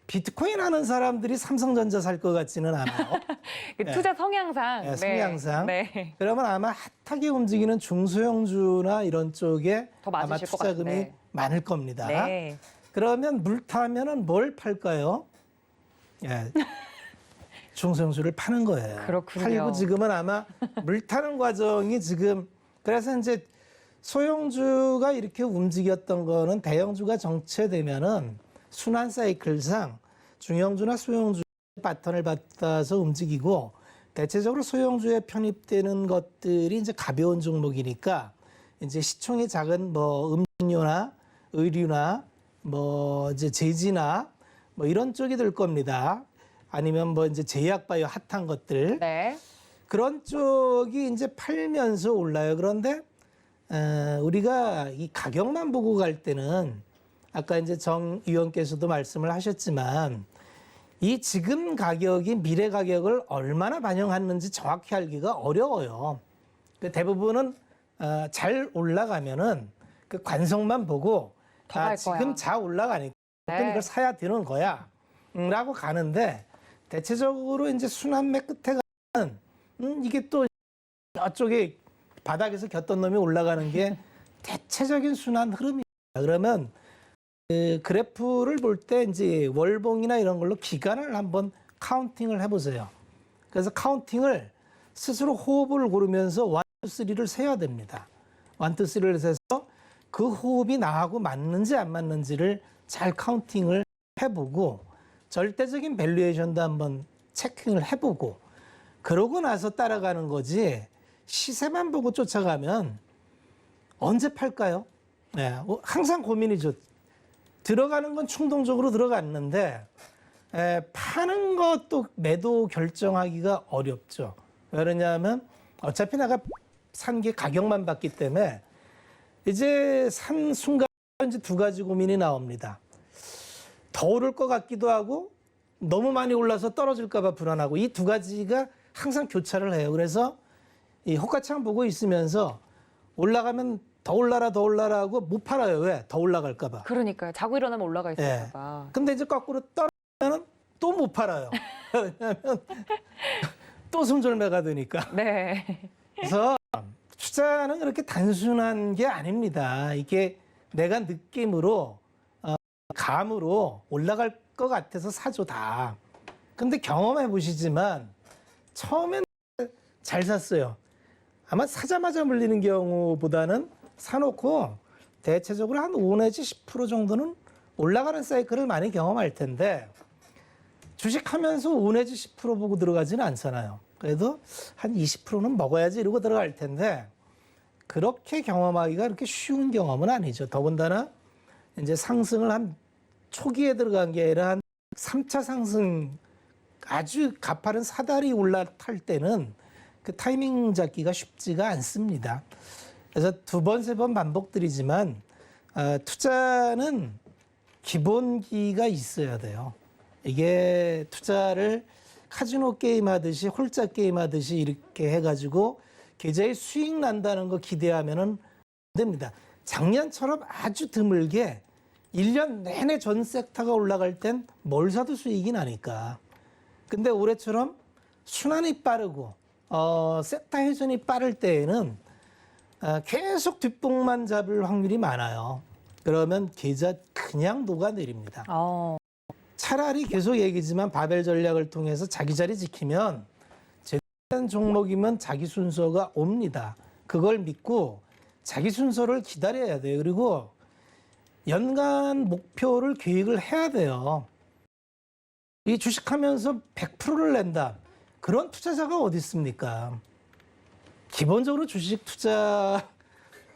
비트코인 하는 사람들이 삼성전자 살 것 같지는 않아요. 그 투자 성향상. 네, 성향상. 네. 그러면 아마 핫하게 움직이는 중소형주나 이런 쪽에 더 아마 맞으실 것 투자금이 같은데. 많을 겁니다. 네. 그러면 물타면은 뭘 팔까요? 예. 중소형주를 파는 거예요. 그렇군요. 팔고 지금은 아마 물 타는 과정이 지금 그래서 이제 소형주가 이렇게 움직였던 거는 대형주가 정체되면은 순환 사이클상 중형주나 소형주 바턴을 받아서 움직이고 대체적으로 소형주에 편입되는 것들이 이제 가벼운 종목이니까 이제 시총이 작은 뭐 음료나 의류나 뭐 이제 제지나 뭐 이런 쪽이 될 겁니다. 아니면 뭐 이제 제약 바이오 핫한 것들 네. 그런 쪽이 이제 팔면서 올라요. 그런데 우리가 이 가격만 보고 갈 때는 아까 이제 정 의원께서도 말씀을 하셨지만 이 지금 가격이 미래 가격을 얼마나 반영하는지 정확히 알기가 어려워요. 그 대부분은 잘 올라가면은 그 관성만 보고 더갈 거야. 지금 잘 올라가니까 네. 이걸 사야 되는 거야. 라고 가는데 대체적으로 이제 순환매 끝에 가면 이게 또 저쪽에 바닥에서 겼던 놈이 올라가는 게 대체적인 순환 흐름입니다. 그러면 그 그래프를 볼 때 이제 월봉이나 이런 걸로 기간을 한번 카운팅을 해보세요. 그래서 카운팅을 스스로 호흡을 고르면서 1, 2, 3를 세야 됩니다. 1, 2, 3를 세서 그 호흡이 나하고 맞는지 안 맞는지를 잘 카운팅을 해보고 절대적인 밸류에이션도 한번 체킹을 해보고 그러고 나서 따라가는 거지 시세만 보고 쫓아가면 언제 팔까요? 네, 항상 고민이죠. 들어가는 건 충동적으로 들어갔는데 파는 것도 매도 결정하기가 어렵죠. 왜냐하면 어차피 내가 산 게 가격만 봤기 때문에 이제 산 순간 이제 두 가지 고민이 나옵니다. 더 오를 것 같기도 하고 너무 많이 올라서 떨어질까 봐 불안하고 이 두 가지가 항상 교차를 해요. 그래서 이 호가창 보고 있으면서 올라가면 더 올라라 하고 못 팔아요. 왜? 더 올라갈까 봐. 그러니까요. 자고 일어나면 올라가 있을까 봐. 근데 이제 거꾸로 떨어지면 또 못 팔아요. 왜냐하면 또 손절매가 되니까. 네. 그래서 투자는 그렇게 단순한 게 아닙니다. 이게 내가 느낌으로 감으로 올라갈 것 같아서 사죠 다. 근데 경험해 보시지만 처음엔 잘 샀어요. 아마 사자마자 물리는 경우보다는 사놓고 대체적으로 한 5 내지 10% 정도는 올라가는 사이클을 많이 경험할 텐데 주식하면서 5 내지 10% 보고 들어가지는 않잖아요. 그래도 한 20%는 먹어야지 이러고 들어갈 텐데 그렇게 경험하기가 그렇게 쉬운 경험은 아니죠. 더군다나 이제 상승을 한 초기에 들어간 게 아니라 한 3차 상승 아주 가파른 사다리 올라탈 때는 그 타이밍 잡기가 쉽지가 않습니다. 그래서 두 번, 세 번 반복드리지만 투자는 기본기가 있어야 돼요. 이게 투자를 카지노 게임 하듯이 홀짝 게임 하듯이 이렇게 해가지고 계좌에 수익 난다는 거 기대하면은 안 됩니다. 작년처럼 아주 드물게 1년 내내 전 섹터가 올라갈 땐 뭘 사도 수익이 나니까. 근데 올해처럼 순환이 빠르고 세타 회전이 빠를 때에는 계속 뒷북만 잡을 확률이 많아요. 그러면 계좌 그냥 녹아내립니다. 차라리 계속 얘기지만 바벨 전략을 통해서 자기 자리 지키면 제대로 종목이면 자기 순서가 옵니다. 그걸 믿고 자기 순서를 기다려야 돼요. 그리고 연간 목표를 계획을 해야 돼요. 이 주식하면서 100%를 낸다. 그런 투자자가 어디 있습니까? 기본적으로 주식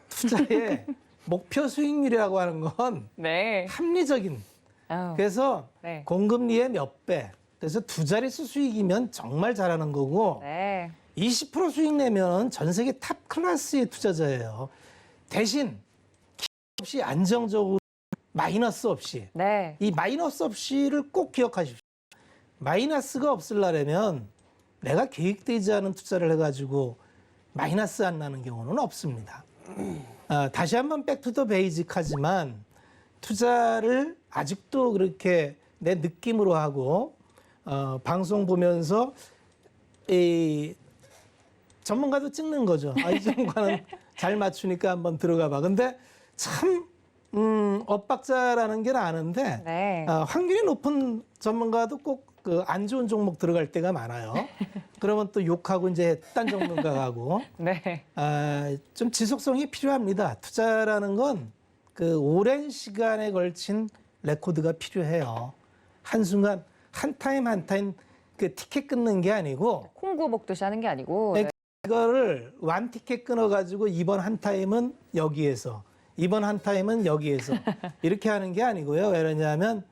투자의 목표 수익률이라고 하는 건 네. 합리적인. 아우, 그래서 네. 공금리의 몇 배. 그래서 두 자릿수 수익이면 정말 잘하는 거고 네. 20% 수익 내면 전 세계 탑 클래스의 투자자예요. 대신 기회 없이 안정적으로 마이너스 없이 네. 이 마이너스 없이를 꼭 기억하십시오. 마이너스가 없으려면 내가 계획되지 않은 투자를 해가지고 마이너스 안 나는 경우는 없습니다. 다시 한번 백투더 베이직 하지만 투자를 아직도 그렇게 내 느낌으로 하고 방송 보면서 이 전문가도 찍는 거죠. 이 전문가는 잘 맞추니까 한번 들어가 봐. 근데 참 엇박자라는 게 아는데 네. 확률이 높은 전문가도 꼭 그 안 좋은 종목 들어갈 때가 많아요. 그러면 또 욕하고 이제 딴 전문가 가고 네. 좀 지속성이 필요합니다. 투자라는 건 그 오랜 시간에 걸친 레코드가 필요해요. 한순간 한 타임 그 티켓 끊는 게 아니고 콩구 먹듯이 하는 게 아니고. 네. 이거를 완 티켓 끊어가지고 이번 한 타임은 여기에서 이번 한 타임은 여기에서 이렇게 하는 게 아니고요. 왜냐하면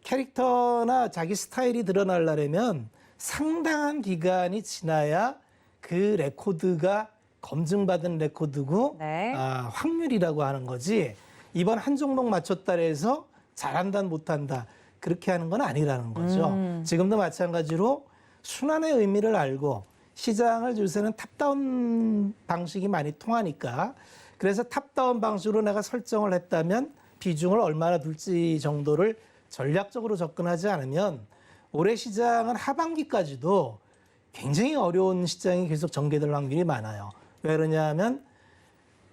캐릭터나 자기 스타일이 드러나려면 상당한 기간이 지나야 그 레코드가 검증받은 레코드고 네. 확률이라고 하는 거지 이번 한 종목 맞췄다 해서 잘한다 못한다 그렇게 하는 건 아니라는 거죠. 지금도 마찬가지로 순환의 의미를 알고 시장을 요새는 탑다운 방식이 많이 통하니까 그래서 탑다운 방식으로 내가 설정을 했다면 비중을 얼마나 둘지 정도를 전략적으로 접근하지 않으면 올해 시장은 하반기까지도 굉장히 어려운 시장이 계속 전개될 확률이 많아요. 왜 그러냐면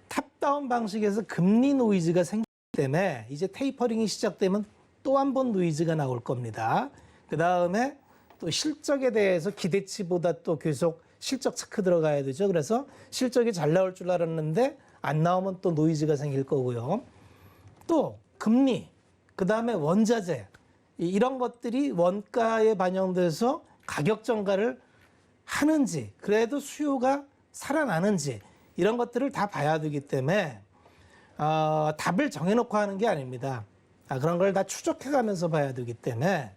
탑다운 방식에서 금리 노이즈가 생기기 때문에 이제 테이퍼링이 시작되면 또 한 번 노이즈가 나올 겁니다. 그 다음에 또 실적에 대해서 기대치보다 또 계속 실적 체크 들어가야 되죠. 그래서 실적이 잘 나올 줄 알았는데 안 나오면 또 노이즈가 생길 거고요. 또 금리, 그 다음에 원자재 이런 것들이 원가에 반영돼서 가격 전가를 하는지 그래도 수요가 살아나는지 이런 것들을 다 봐야 되기 때문에 답을 정해놓고 하는 게 아닙니다. 그런 걸 다 추적해가면서 봐야 되기 때문에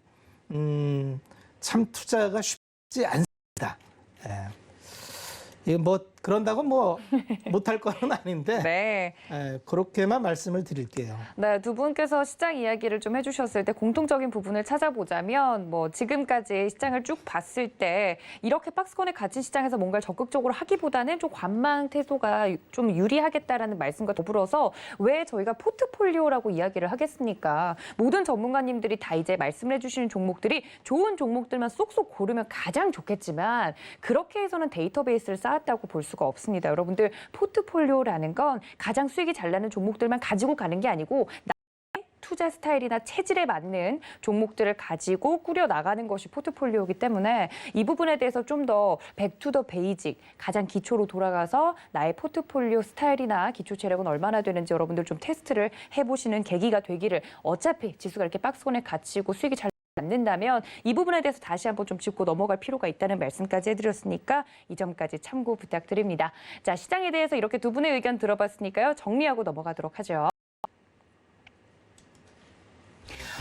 참 투자가 쉽지 않습니다. 이게 뭐 그런다고 뭐 못할 건 아닌데 네. 그렇게만 말씀을 드릴게요. 네, 두 분께서 시장 이야기를 좀 해주셨을 때 공통적인 부분을 찾아보자면 뭐 지금까지 시장을 쭉 봤을 때 이렇게 박스권에 갇힌 시장에서 뭔가를 적극적으로 하기보다는 좀 관망 태도가 좀 유리하겠다라는 말씀과 더불어서 왜 저희가 포트폴리오라고 이야기를 하겠습니까? 모든 전문가님들이 다 이제 말씀을 해주시는 종목들이 좋은 종목들만 쏙쏙 고르면 가장 좋겠지만 그렇게 해서는 데이터베이스를 쌓았다고 볼 수가 없습니다. 여러분들 포트폴리오라는 건 가장 수익이 잘 나는 종목들만 가지고 가는 게 아니고 나의 투자 스타일이나 체질에 맞는 종목들을 가지고 꾸려 나가는 것이 포트폴리오이기 때문에 이 부분에 대해서 좀 더 백투더 베이직 가장 기초로 돌아가서 나의 포트폴리오 스타일이나 기초 체력은 얼마나 되는지 여러분들 좀 테스트를 해보시는 계기가 되기를 어차피 지수가 이렇게 박스권에 갇히고 수익이 잘 않는다면 이 부분에 대해서 다시 한번 좀 짚고 넘어갈 필요가 있다는 말씀까지 해드렸으니까 이 점까지 참고 부탁드립니다. 자, 시장에 대해서 이렇게 두 분의 의견 들어봤으니까요. 정리하고 넘어가도록 하죠.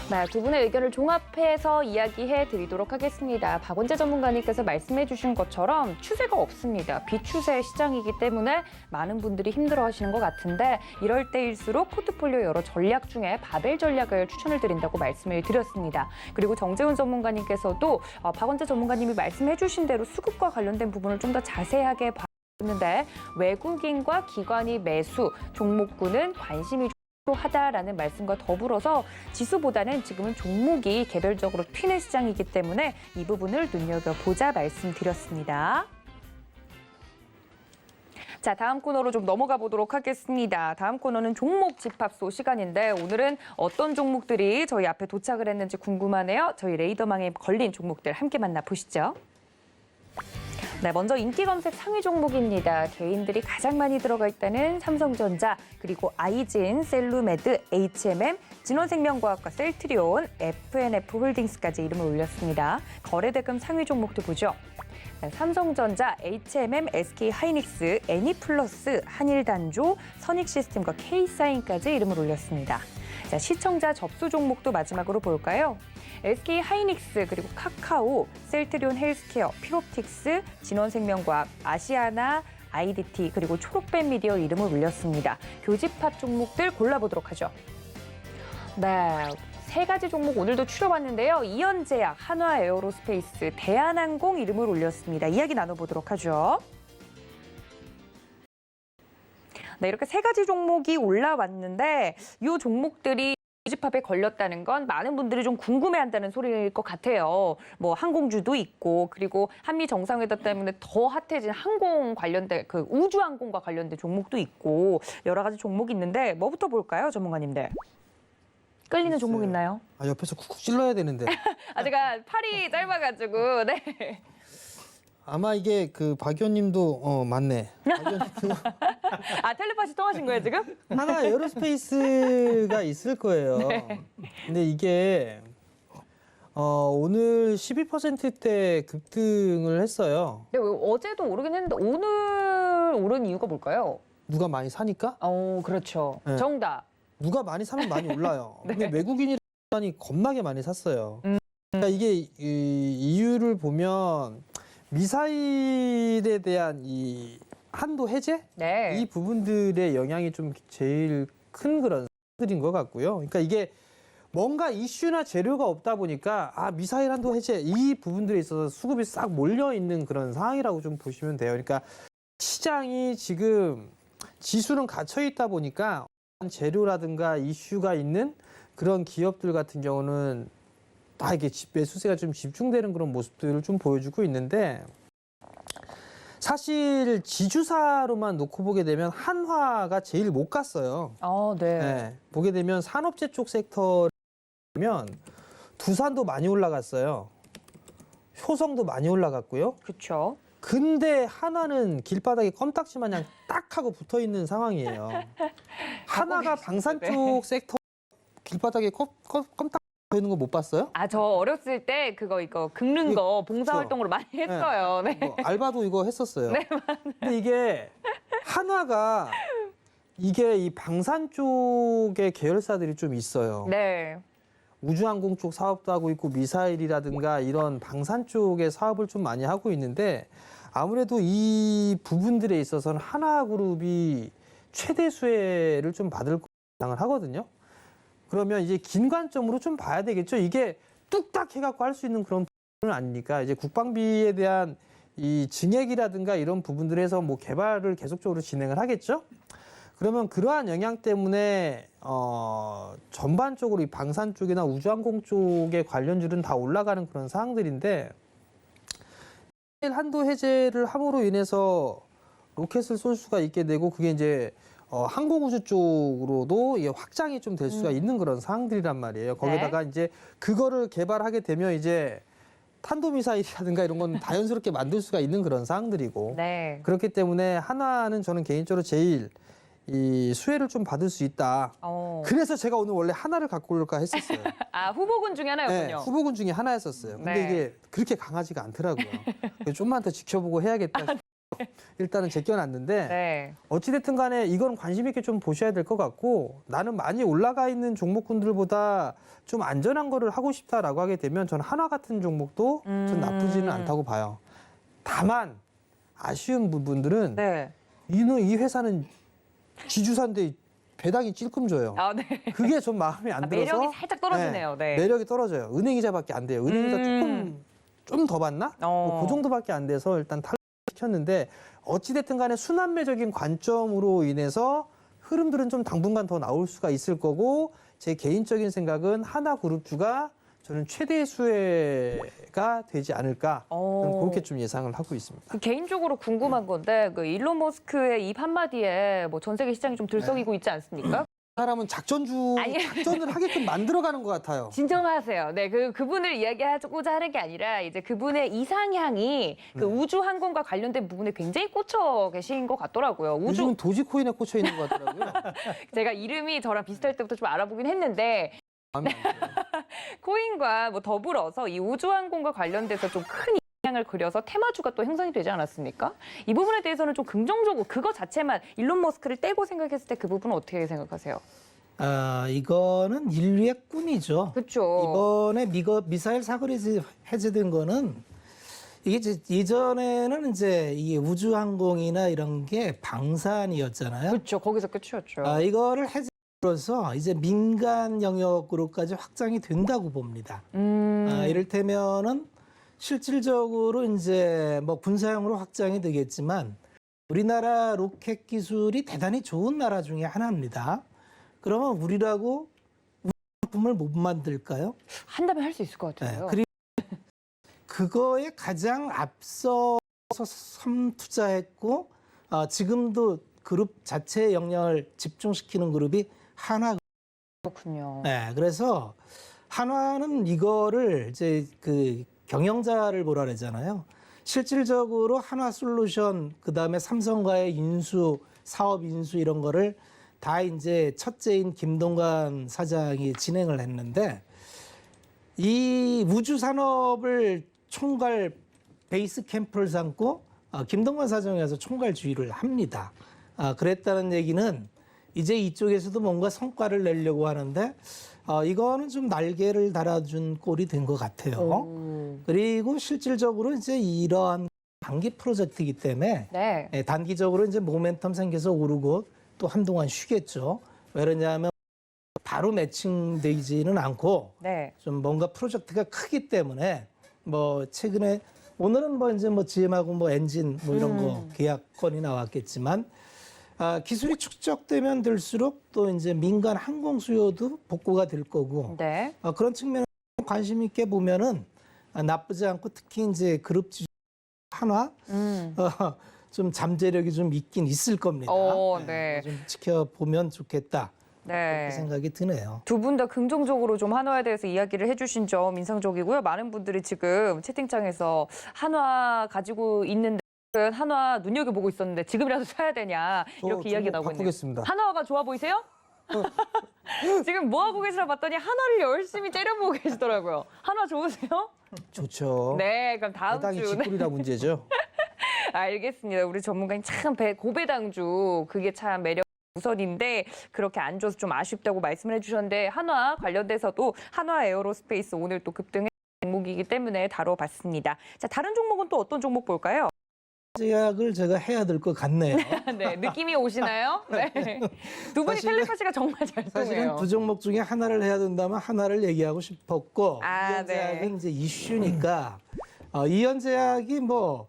네, 두 분의 의견을 종합해서 이야기해 드리도록 하겠습니다. 박원재 전문가님께서 말씀해 주신 것처럼 추세가 없습니다. 비추세 시장이기 때문에 많은 분들이 힘들어하시는 것 같은데 이럴 때일수록 포트폴리오 여러 전략 중에 바벨 전략을 추천을 드린다고 말씀을 드렸습니다. 그리고 정재훈 전문가님께서도 박원재 전문가님이 말씀해 주신 대로 수급과 관련된 부분을 좀 더 자세하게 봤는데 외국인과 기관이 매수, 종목군은 관심이 하다라는 말씀과 더불어서 지수보다는 지금은 종목이 개별적으로 튀는 시장이기 때문에 이 부분을 눈여겨보자 말씀드렸습니다. 자, 다음 코너로 좀 넘어가 보도록 하겠습니다. 다음 코너는 종목 집합소 시간인데 오늘은 어떤 종목들이 저희 앞에 도착을 했는지 궁금하네요. 저희 레이더망에 걸린 종목들 함께 만나보시죠. 네, 먼저 인기 검색 상위 종목입니다. 개인들이 가장 많이 들어가 있다는 삼성전자, 그리고 아이진, 셀루메드, HMM, 진원생명과학과 셀트리온, FNF 홀딩스까지 이름을 올렸습니다. 거래대금 상위 종목도 보죠. 네, 삼성전자, HMM, SK하이닉스, 애니플러스, 한일단조, 선익시스템과 K사인까지 이름을 올렸습니다. 자, 시청자 접수 종목도 마지막으로 볼까요? SK하이닉스, 그리고 카카오, 셀트리온 헬스케어, 피롭틱스, 진원생명과학, 아시아나, IDT, 그리고 초록뱀 미디어 이름을 올렸습니다. 교집합 종목들 골라보도록 하죠. 네, 세 가지 종목 오늘도 추려봤는데요. 이현제약, 한화에어로스페이스, 대한항공 이름을 올렸습니다. 이야기 나눠보도록 하죠. 네, 이렇게 세 가지 종목이 올라왔는데 이 종목들이 교집합에 걸렸다는 건 많은 분들이 좀 궁금해한다는 소리일 것 같아요. 뭐 항공주도 있고, 그리고 한미 정상회담 때문에 더 핫해진 항공 관련된 그 우주항공과 관련된 종목도 있고 여러 가지 종목이 있는데 뭐부터 볼까요, 전문가님들? 끌리는 종목 있나요? 아, 옆에서 쿡쿡 찔러야 되는데. 아, 제가 팔이 짧아가지고 네. 아마 이게 그 박 의원님도 맞네. 박 의원님도 아, 텔레파시 통하신 거예요 지금? 하나 에어로스페이스가 있을 거예요. 네. 근데 이게 오늘 12%대 급등을 했어요. 네, 어제도 오르긴 했는데 오늘 오른 이유가 뭘까요? 누가 많이 사니까? 그렇죠. 네. 정답. 누가 많이 사면 많이 올라요. 네. 근데 외국인이 겁나게 많이 샀어요. 그러니까 이게 이유를 보면 미사일에 대한 이 한도 해제? 네. 이 부분들의 영향이 좀 제일 큰 그런 들인 것 같고요. 그러니까 이게 뭔가 이슈나 재료가 없다 보니까 미사일 한도 해제 이 부분들에 있어서 수급이 싹 몰려 있는 그런 상황이라고 좀 보시면 돼요. 그러니까 시장이 지금 지수는 갇혀 있다 보니까 재료라든가 이슈가 있는 그런 기업들 같은 경우는 다 이게 매수세가 좀 집중되는 그런 모습들을 좀 보여주고 있는데, 사실 지주사로만 놓고 보게 되면 한화가 제일 못 갔어요. 네. 네, 보게 되면 산업재 쪽 섹터면 두산도 많이 올라갔어요. 효성도 많이 올라갔고요. 그렇죠. 근데 한화는 길바닥에 껌딱지 마냥 딱 하고 붙어 있는 상황이에요. 한화가 방산 쪽 섹터 길바닥에 껌딱 붙어 있는 거 못 봤어요? 아, 저 어렸을 때 이거 긁는 거 봉사활동으로 많이 했어요. 네. 뭐 알바도 이거 했었어요. 네, 근데 이게 한화가 이게 이 방산 쪽의 계열사들이 좀 있어요. 네. 우주항공 쪽 사업도 하고 있고 미사일이라든가 이런 방산 쪽의 사업을 좀 많이 하고 있는데, 아무래도 이 부분들에 있어서는 하나그룹이 최대 수혜를 좀 받을 예상을 하거든요. 그러면 이제 긴 관점으로 좀 봐야 되겠죠. 이게 뚝딱 해갖고 할 수 있는 그런 부분은 아니니까 이제 국방비에 대한 이 증액이라든가 이런 부분들에서 뭐 개발을 계속적으로 진행을 하겠죠. 그러면 그러한 영향 때문에 전반적으로 이 방산 쪽이나 우주항공 쪽의 관련주는 다 올라가는 그런 사항들인데, 한도 해제를 함으로 인해서 로켓을 쏠 수가 있게 되고 그게 이제 항공우주 쪽으로도 이게 확장이 좀 될 수가 있는 그런 사항들이란 말이에요. 거기다가 이제 그거를 개발하게 되면 이제 탄도미사일이라든가 이런 건 자연스럽게 만들 수가 있는 그런 사항들이고, 네. 그렇기 때문에 하나는 저는 개인적으로 제일 이 수혜를 좀 받을 수 있다. 그래서 제가 오늘 원래 하나를 갖고 올까 했었어요. 아, 후보군 중에 하나였군요. 네, 후보군 중에 하나였었어요. 근데 네. 이게 그렇게 강하지가 않더라고요. 좀만 더 지켜보고 해야겠다. 일단은 제껴놨는데, 네. 어찌됐든 간에 이건 관심 있게 좀 보셔야 될 것 같고, 나는 많이 올라가 있는 종목군들보다 좀 안전한 거를 하고 싶다라고 하게 되면 저는 하나 같은 종목도 좀 나쁘지는 않다고 봐요. 다만 아쉬운 부분들은 네. 이 회사는 지주사인데 배당이 찔끔 줘요. 아, 네. 그게 좀 마음에 안 들어서 매력이 살짝 떨어지네요. 네. 매력이 떨어져요. 은행이자밖에 안 돼요. 은행이자 좀 더 받나? 뭐그 정도밖에 안 돼서 일단 탈락시켰는데, 어찌됐든 간에 순환매적인 관점으로 인해서 흐름들은 좀 당분간 더 나올 수가 있을 거고 제 개인적인 생각은 하나그룹주가 저는 최대 수혜가 되지 않을까 저는 그렇게 좀 예상을 하고 있습니다. 개인적으로 궁금한 건데 그 일론 머스크의 입 한마디에 뭐 전 세계 시장이 좀 들썩이고 있지 않습니까? 사람은 작전을 하게끔 만들어가는 것 같아요. 진정하세요. 네, 그분을 이야기하고자 하는 게 아니라 이제 그분의 이상향이 그 우주 항공과 관련된 부분에 굉장히 꽂혀 계신 것 같더라고요. 요즘은 도지코인에 꽂혀 있는 것 같더라고요. 제가 이름이 저랑 비슷할 때부터 좀 알아보긴 했는데 마음에 안 들어요. 코인과 뭐 더불어서 이 우주 항공과 관련돼서 좀 큰 영향을 그려서 테마주가 또 형성이 되지 않았습니까? 이 부분에 대해서는 좀 긍정적으로 그거 자체만 일론 머스크를 떼고 생각했을 때 그 부분은 어떻게 생각하세요? 이거는 인류의 꿈이죠. 그렇죠. 이번에 미사일 사거리 해제된 거는 이게 이전에는 이제 이 우주항공이나 이런 게 방산이었잖아요. 그렇죠. 거기서 끝이었죠. 이거를 해제로서 이제 민간 영역으로까지 확장이 된다고 봅니다. 이를테면은 실질적으로 이제 뭐 군사용으로 확장이 되겠지만 우리나라 로켓 기술이 대단히 좋은 나라 중에 하나입니다. 그러면 우리라고 우주품을 못 만들까요? 한다면 할 수 있을 것 같아요. 그리고 그거에 가장 앞서서 투자했고 지금도 그룹 자체의 역량을 집중시키는 그룹이 한화. 그렇군요. 네, 그래서 한화는 이거를 이제 그 경영자를 보라 그러잖아요. 실질적으로 한화솔루션 그다음에 삼성과의 인수, 사업 인수 이런 거를 다 이제 첫째인 김동관 사장이 진행을 했는데 이 우주 산업을 총괄 베이스 캠프를 삼고 김동관 사장이 와서 총괄 주의를 합니다. 그랬다는 얘기는 이제 이쪽에서도 뭔가 성과를 내려고 하는데 이거는 좀 날개를 달아준 꼴이 된 것 같아요. 그리고 실질적으로 이제 이러한 단기 프로젝트이기 때문에 네. 단기적으로 이제 모멘텀 생겨서 오르고 또 한동안 쉬겠죠. 왜 그러냐면 바로 매칭되지는 않고 네. 좀 뭔가 프로젝트가 크기 때문에 뭐 최근에 오늘은 뭐 이제 뭐 GM하고 뭐 엔진 뭐 이런 거 계약건이 나왔겠지만 기술이 축적되면 될수록 또 이제 민간 항공 수요도 복구가 될 거고 네. 그런 측면에서 관심 있게 보면은 나쁘지 않고 특히 이제 그룹 지주 한화 좀 잠재력이 좀 있긴 있을 겁니다. 네. 좀 지켜보면 좋겠다. 네. 그렇게 생각이 드네요. 두 분 다 긍정적으로 좀 한화에 대해서 이야기를 해주신 점 인상적이고요. 많은 분들이 지금 채팅창에서 한화 가지고 있는데 한화 눈여겨보고 있었는데 지금이라도 사야 되냐 이렇게 이야기 나오고 있네요. 바꾸겠습니다. 한화가 좋아 보이세요? 지금 뭐 하고 계시나 봤더니 한화를 열심히 때려보고 계시더라고요. 한화 좋으세요? 좋죠. 네, 그럼 다음 해당이 주는 직불이라 문제죠. 알겠습니다. 우리 전문가님 참 고배당주 그게 참 매력 우선인데 그렇게 안 줘서 좀 아쉽다고 말씀을 해주셨는데 한화 관련돼서도 한화 에어로스페이스 오늘 또 급등의 종목이기 때문에 다뤄봤습니다. 자, 다른 종목은 또 어떤 종목 볼까요? 제약을 제가 해야 될 것 같네요. 네, 느낌이 오시나요? 네. 두 분이 텔레파시가 정말 잘 사실은 통해요. 두 종목 중에 하나를 해야 된다면 하나를 얘기하고 싶었고 이현제약은 네. 이제 이슈니까 이현제약이 뭐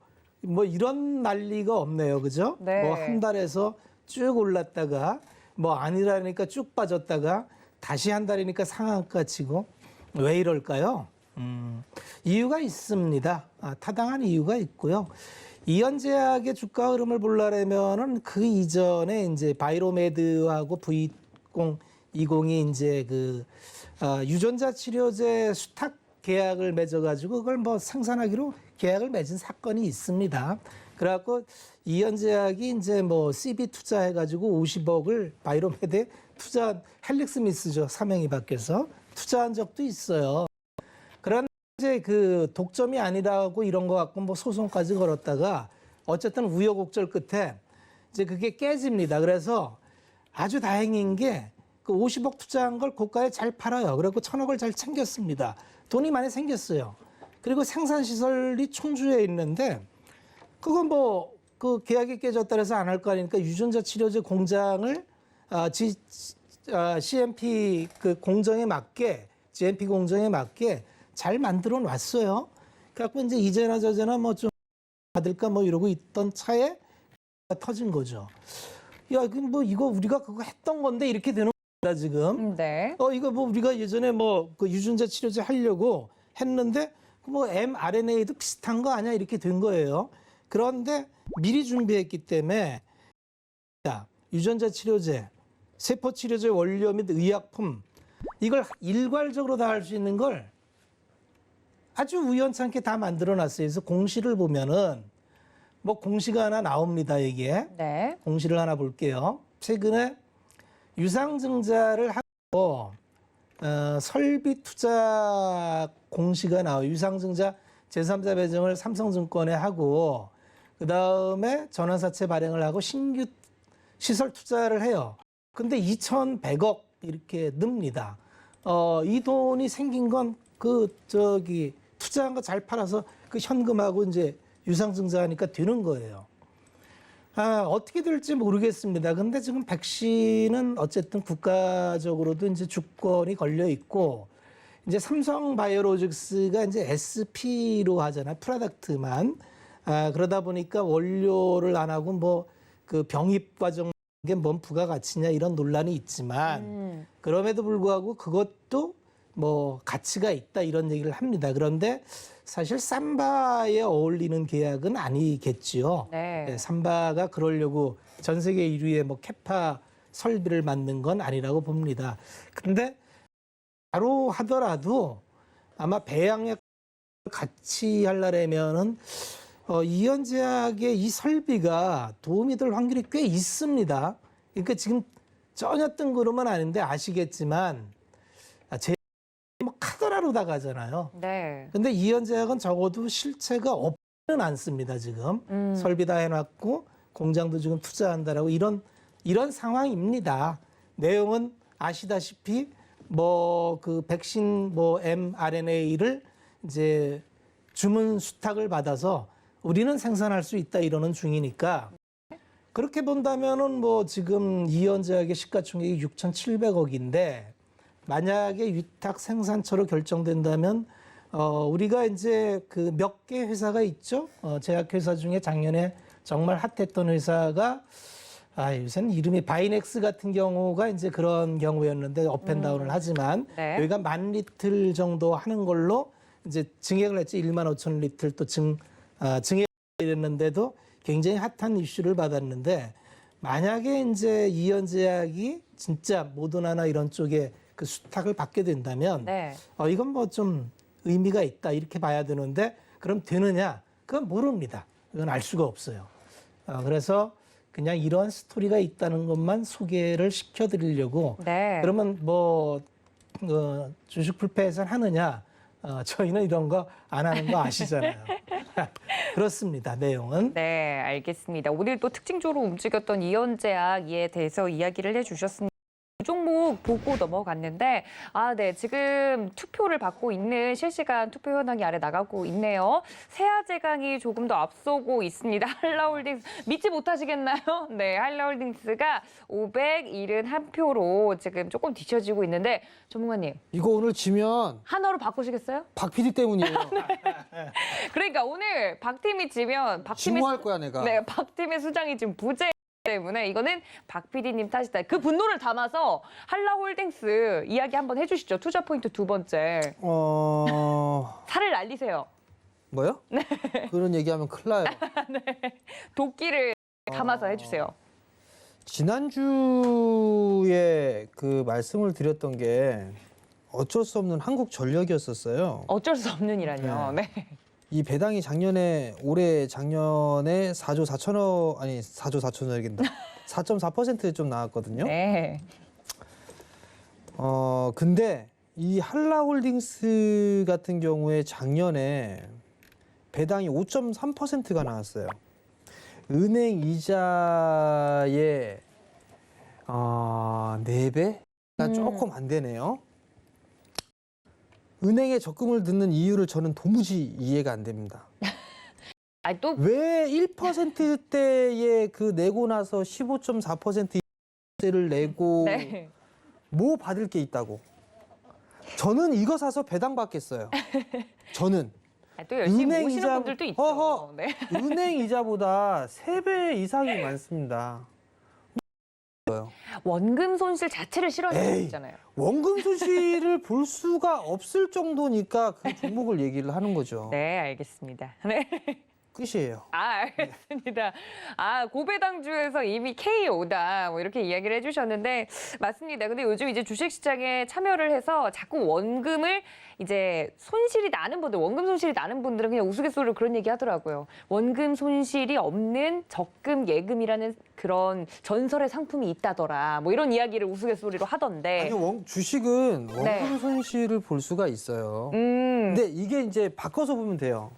이런 난리가 없네요, 그죠? 네. 뭐 한 달에서 쭉 올랐다가 뭐 아니라니까 쭉 빠졌다가 다시 한 달이니까 상한가 치고 왜 이럴까요? 이유가 있습니다. 타당한 이유가 있고요. 이현제약의 주가 흐름을 보려면은 그 이전에 이제 바이로메드하고 V020이 이제 그 유전자 치료제 수탁 계약을 맺어가지고 그걸 뭐 생산하기로 계약을 맺은 사건이 있습니다. 그래갖고 이현제약이 이제 뭐 CB 투자해가지고 50억을 바이로메드에 헬릭스미스죠. 사명이 바뀌어서 투자한 적도 있어요. 그런 이제 그 독점이 아니라고 이런 거 갖고 뭐 소송까지 걸었다가 어쨌든 우여곡절 끝에 이제 그게 깨집니다. 그래서 아주 다행인 게 그 50억 투자한 걸 고가에 잘 팔아요. 그래갖고 1,000억을 잘 챙겼습니다. 돈이 많이 생겼어요. 그리고 생산시설이 청주에 있는데 그건 뭐 그 계약이 깨졌다 해서 안 할 거 아니니까 유전자 치료제 공장을 CMP 그 공정에 맞게 GMP 공정에 맞게 잘 만들어 놨어요. 그래갖고 이제 이제나 저제나 뭐 좀 받을까 뭐 이러고 있던 차에 터진 거죠. 야, 그 뭐 이거 우리가 그거 했던 건데 이렇게 되는 겁니다, 지금. 네. 이거 뭐 우리가 예전에 뭐 그 유전자 치료제 하려고 했는데 뭐 mRNA도 비슷한 거 아니야? 이렇게 된 거예요. 그런데 미리 준비했기 때문에 유전자 치료제, 세포 치료제 원료 및 의약품 이걸 일괄적으로 다 할 수 있는 걸 아주 우연찮게 다 만들어 놨어요. 그래서 공시를 보면은 뭐 공시가 하나 나옵니다, 이게. 네. 공시를 하나 볼게요. 최근에 유상증자를 하고 설비 투자 공시가 나와요. 유상증자 제3자 배정을 삼성증권에 하고 그다음에 전환사채 발행을 하고 신규 시설 투자를 해요. 근데 2,100억 이렇게 늡니다. 이 돈이 생긴 건 투자한 거 잘 팔아서 그 현금하고 이제 유상증자하니까 되는 거예요. 어떻게 될지 모르겠습니다. 근데 지금 백신은 어쨌든 국가적으로도 이제 주권이 걸려 있고, 이제 삼성바이오로직스가 이제 SP로 하잖아요. 프로덕트만. 그러다 보니까 원료를 안 하고 뭐 그 병입 과정 게 뭔 부가가치냐 이런 논란이 있지만, 그럼에도 불구하고 그것도 뭐 가치가 있다 이런 얘기를 합니다. 그런데 사실 삼바에 어울리는 계약은 아니겠지요. 네. 삼바가 그러려고 전 세계 1위의 뭐 캐파 설비를 만든 건 아니라고 봅니다. 근데 바로 하더라도 아마 배양액 같이 하려면은 이현제약의 이 설비가 도움이 될 확률이 꽤 있습니다. 그러니까 지금 전혀 뜬구름은 아닌데 아시겠지만 뭐 카더라로 다 가잖아요. 네. 근데 이현제약은 적어도 실체가 없지는 않습니다, 지금. 설비 다 해놨고, 공장도 지금 투자한다라고 이런 상황입니다. 내용은 아시다시피, 뭐, 그 백신, 뭐, mRNA를 이제 주문 수탁을 받아서 우리는 생산할 수 있다 이러는 중이니까, 그렇게 본다면은 뭐 지금 이현제약의 시가총액이 6,700억인데, 만약에 위탁 생산처로 결정된다면 우리가 이제 그 몇 개 회사가 있죠. 제약회사 중에 작년에 정말 핫했던 회사가 요새는 이름이 바이넥스 같은 경우가 이제 그런 경우였는데 업앤다운을 하지만 네. 여기가 10,000리틀 정도 하는 걸로 이제 증액을 했죠. 15,000리틀 또 증액을 했는데도 굉장히 핫한 이슈를 받았는데 만약에 이제 이현제약이 진짜 모더나나 이런 쪽에 그 수탁을 받게 된다면 네. 이건 뭐 좀 의미가 있다 이렇게 봐야 되는데 그럼 되느냐? 그건 모릅니다. 그건 알 수가 없어요. 그래서 그냥 이러한 스토리가 있다는 것만 소개를 시켜드리려고. 네. 그러면 뭐 주식 불패해선 하느냐? 저희는 이런 거 안 하는 거 아시잖아요. 그렇습니다. 내용은. 네, 알겠습니다. 오늘 또 특징적으로 움직였던 이현제약에 대해서 이야기를 해주셨습니다. 그 종목 보고 넘어갔는데, 네, 지금 투표를 받고 있는 실시간 투표 현황이 아래 나가고 있네요. 세아제강이 조금 더 앞서고 있습니다. 한라홀딩스 믿지 못하시겠나요? 네, 한라홀딩스가 571표로 지금 조금 뒤처지고 있는데, 전문가님. 이거 오늘 지면 하나로 바꾸시겠어요? 박 PD 때문이에요. 그러니까 오늘 박팀이 지면 신고할 거야 내가. 네, 박팀의 수장이 지금 부재 때문에 이거는 박 PD님 탓이다. 그 분노를 담아서 한라홀딩스 이야기 한번 해주시죠. 투자 포인트 두 번째. 살을 날리세요. 뭐요? 네. 그런 얘기하면 큰일 나요. 도끼를 담아서 해주세요. 지난주에 그 말씀을 드렸던 게 어쩔 수 없는 한국전력이었었어요. 어쩔 수 없는이라뇨. 네. 이 배당이 올해 작년에 4조 4천억, 아니 4조 4천억인다. 4.4% 좀 나왔거든요. 네. 근데 이 한라홀딩스 같은 경우에 작년에 배당이 5.3%가 나왔어요. 은행 이자의 4배가 조금 안 되네요. 은행에 적금을 넣는 이유를 저는 도무지 이해가 안 됩니다. 또 왜 1%대에 그 내고 나서 15.4%를 내고 네. 뭐 받을 게 있다고? 저는 이거 사서 배당 받겠어요. 저는. 또 열심히 은행 모시는 이자- 분들도 있죠. 허허. 네. 은행 이자보다 3배 이상이 많습니다. 원금 손실 자체를 싫어하는 에이. 있잖아요. 원금 손실을 볼 수가 없을 정도니까 그 종목을 얘기를 하는 거죠. 네, 알겠습니다. 네. 끝이에요. 알겠습니다. 고배당주에서 이미 KO다. 뭐 이렇게 이야기를 해주셨는데, 맞습니다. 근데 요즘 이제 주식시장에 참여를 해서 자꾸 원금을 이제 손실이 나는 분들, 원금 손실이 나는 분들은 그냥 우스갯소리로 그런 얘기 하더라고요. 원금 손실이 없는 적금 예금이라는 그런 전설의 상품이 있다더라. 뭐 이런 이야기를 우스갯소리로 하던데. 아니, 주식은 원금 네. 손실을 볼 수가 있어요. 음. 근데 이게 이제 바꿔서 보면 돼요.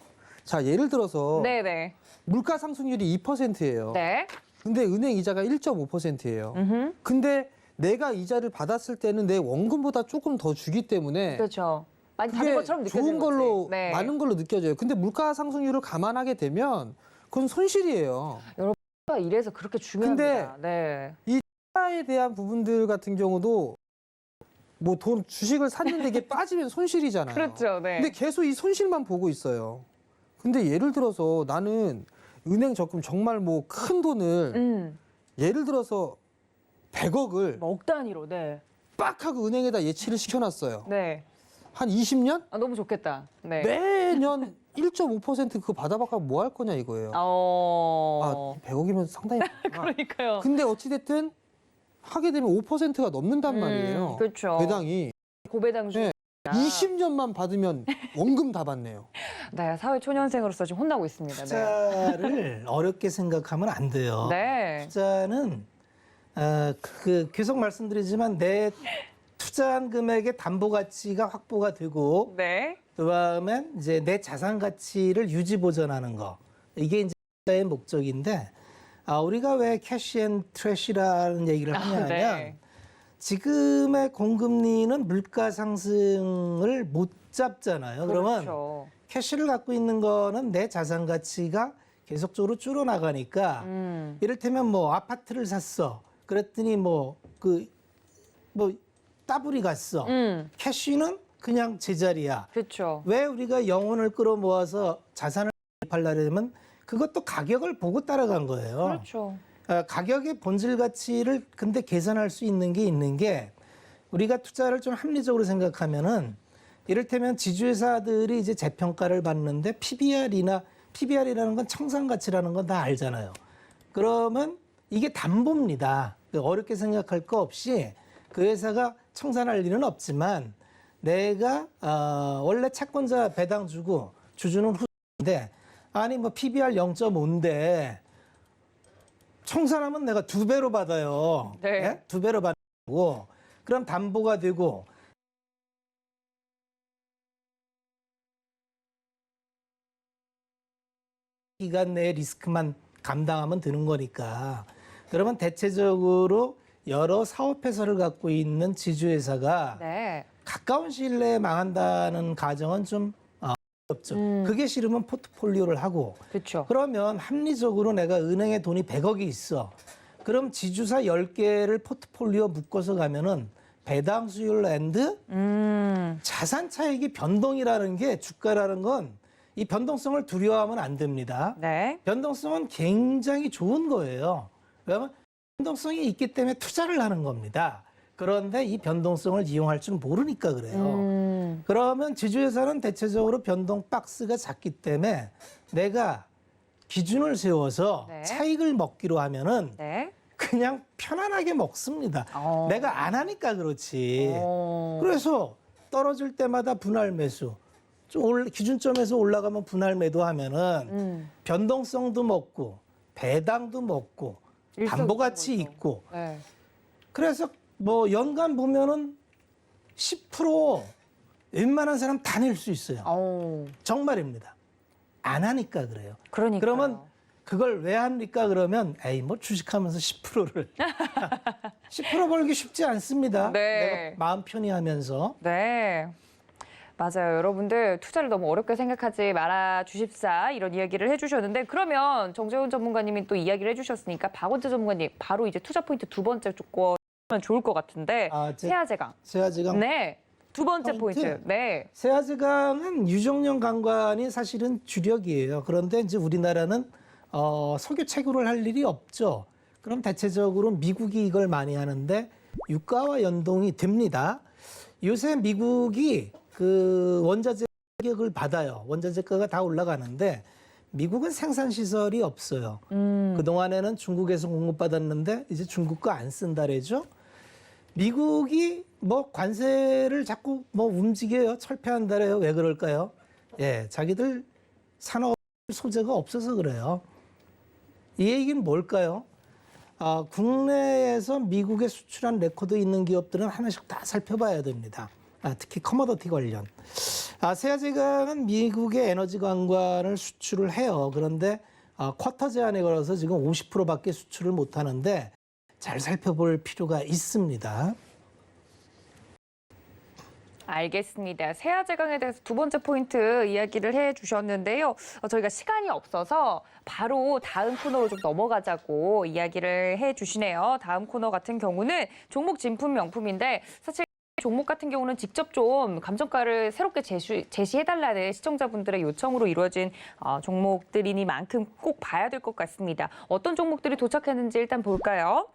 자, 예를 들어서 네네. 물가 상승률이 2%예요. 네. 근데 은행 이자가 1.5%예요. 음흠. 근데 내가 이자를 받았을 때는 내 원금보다 조금 더 주기 때문에 그렇죠. 많이 받은 그게 것처럼 느껴지는 좋은 걸로 거지. 네. 많은 걸로 느껴져요. 근데 물가 상승률을 감안하게 되면 그건 손실이에요. 이래서 그렇게 중요합니다. 네. 투자에 대한 부분들 같은 경우도 뭐 주식을 샀는데 이게 빠지면 손실이잖아요. 그렇죠. 네. 근데 계속 이 손실만 보고 있어요. 근데 예를 들어서 나는 은행 적금 정말 뭐 큰 돈을 예를 들어서 100억을 억 단위로. 네. 빡 하고 은행에다 예치를 시켜놨어요. 네. 한 20년? 너무 좋겠다. 네. 매년 1.5% 그거 받아봐가 뭐 할 거냐 이거예요. 100억이면 상당히 많구나. 그러니까요. 근데 어찌됐든 하게 되면 5%가 넘는단 말이에요. 그렇죠. 배당이. 고배당주. 네. 20년만 받으면 원금 다 받네요. 네, 사회 초년생으로서 지금 혼나고 있습니다. 네. 투자를 어렵게 생각하면 안 돼요. 네. 투자는 계속 말씀드리지만 내 투자한 금액의 담보 가치가 확보가 되고 네. 그다음에 이제 내 자산 가치를 유지 보존하는 거 이게 이제 투자의 목적인데 우리가 왜 캐시 앤 트래시라는 얘기를 하냐면 네. 지금의 공금리는 물가 상승을 못 잡잖아요. 그러면 그렇죠. 캐시를 갖고 있는 거는 내 자산 가치가 계속적으로 줄어나가니까 이를테면 뭐 아파트를 샀어. 그랬더니 따블이 갔어. 캐시는 그냥 제자리야. 그렇죠. 왜 우리가 영혼을 끌어모아서 자산을 팔려면 그것도 가격을 보고 따라간 거예요. 그렇죠. 가격의 본질 가치를 근데 계산할 수 있는 게 우리가 투자를 좀 합리적으로 생각하면은 이를테면 지주회사들이 이제 재평가를 받는데 PBR이라는 건 청산 가치라는 건 다 알잖아요. 그러면 이게 담보입니다. 어렵게 생각할 거 없이 그 회사가 청산할 일은 없지만 내가 원래 채권자 배당 주고 주주는 후인데 아니 뭐 PBR 0.5인데 청산하면 내가 2배로 받아요. 네. 예? 2배로 받고 그럼 담보가 되고 기간 내에 리스크만 감당하면 되는 거니까 그러면 대체적으로 여러 사업회사를 갖고 있는 지주회사가 네. 가까운 시일 내에 망한다는 가정은 좀 어렵죠. 그게 싫으면 포트폴리오를 하고 그렇죠. 그러면 합리적으로 내가 은행에 돈이 100억이 있어. 그럼 지주사 10개를 포트폴리오 묶어서 가면은 배당 수율 앤드 자산 차익이 변동이라는 게 주가라는 건 이 변동성을 두려워하면 안 됩니다. 네. 변동성은 굉장히 좋은 거예요. 왜냐하면 변동성이 있기 때문에 투자를 하는 겁니다. 그런데 이 변동성을 이용할 줄 모르니까 그래요. 그러면 지주회사는 대체적으로 변동 박스가 작기 때문에 내가 기준을 세워서 네. 차익을 먹기로 하면은 네. 그냥 편안하게 먹습니다. 내가 안 하니까 그렇지. 그래서 떨어질 때마다 분할 매수. 기준점에서 올라가면 분할 매도하면은 변동성도 먹고 배당도 먹고 담보 가치 있고. 네. 그래서 뭐 연간 보면은 10% 웬만한 사람 다 낼 수 있어요. 정말입니다. 안 하니까 그래요. 그러니까. 그러면 그걸 왜 합니까? 그러면 에이 뭐 주식하면서 10%를 10% 벌기 쉽지 않습니다. 네. 내가 마음 편히 하면서. 네. 맞아요. 여러분들 투자를 너무 어렵게 생각하지 마라 주십사 이런 이야기를 해주셨는데 그러면 정재훈 전문가님이 또 이야기를 해주셨으니까 박원재 전문가님 바로 이제 투자 포인트 두 번째 조건 좋을 것 같은데 세아제강. 세아제강. 네. 두 번째 포인트. 네. 세아제강은 유정령 강관이 사실은 주력이에요. 그런데 이제 우리나라는 석유 채굴을 할 일이 없죠. 그럼 대체적으로 미국이 이걸 많이 하는데 유가와 연동이 됩니다. 요새 미국이 그 원자재 가격을 받아요. 원자재가가 다 올라가는데 미국은 생산 시설이 없어요. 그동안에는 중국에서 공급받았는데 이제 중국 거 안 쓴다래죠. 미국이 뭐 관세를 자꾸 뭐 움직여요. 철폐한다래요. 왜 그럴까요? 예, 자기들 산업 소재가 없어서 그래요. 이 얘기는 뭘까요? 국내에서 미국에 수출한 레코드 있는 기업들은 하나씩 다 살펴봐야 됩니다. 특히 커머더티 관련. 세아제강은 미국의 에너지 관관을 수출을 해요. 그런데 쿼터 제한에 걸어서 지금 50%밖에 수출을 못 하는데 잘 살펴볼 필요가 있습니다. 알겠습니다. 세아제강에 대해서 두 번째 포인트 이야기를 해주셨는데요. 저희가 시간이 없어서 바로 다음 코너로 좀 넘어가자고 이야기를 해주시네요. 다음 코너 같은 경우는 종목 진품 명품인데 사실 종목 같은 경우는 직접 좀 감정가를 새롭게 제시해달라는 시청자분들의 요청으로 이루어진 종목들이니만큼 꼭 봐야 될 것 같습니다. 어떤 종목들이 도착했는지 일단 볼까요?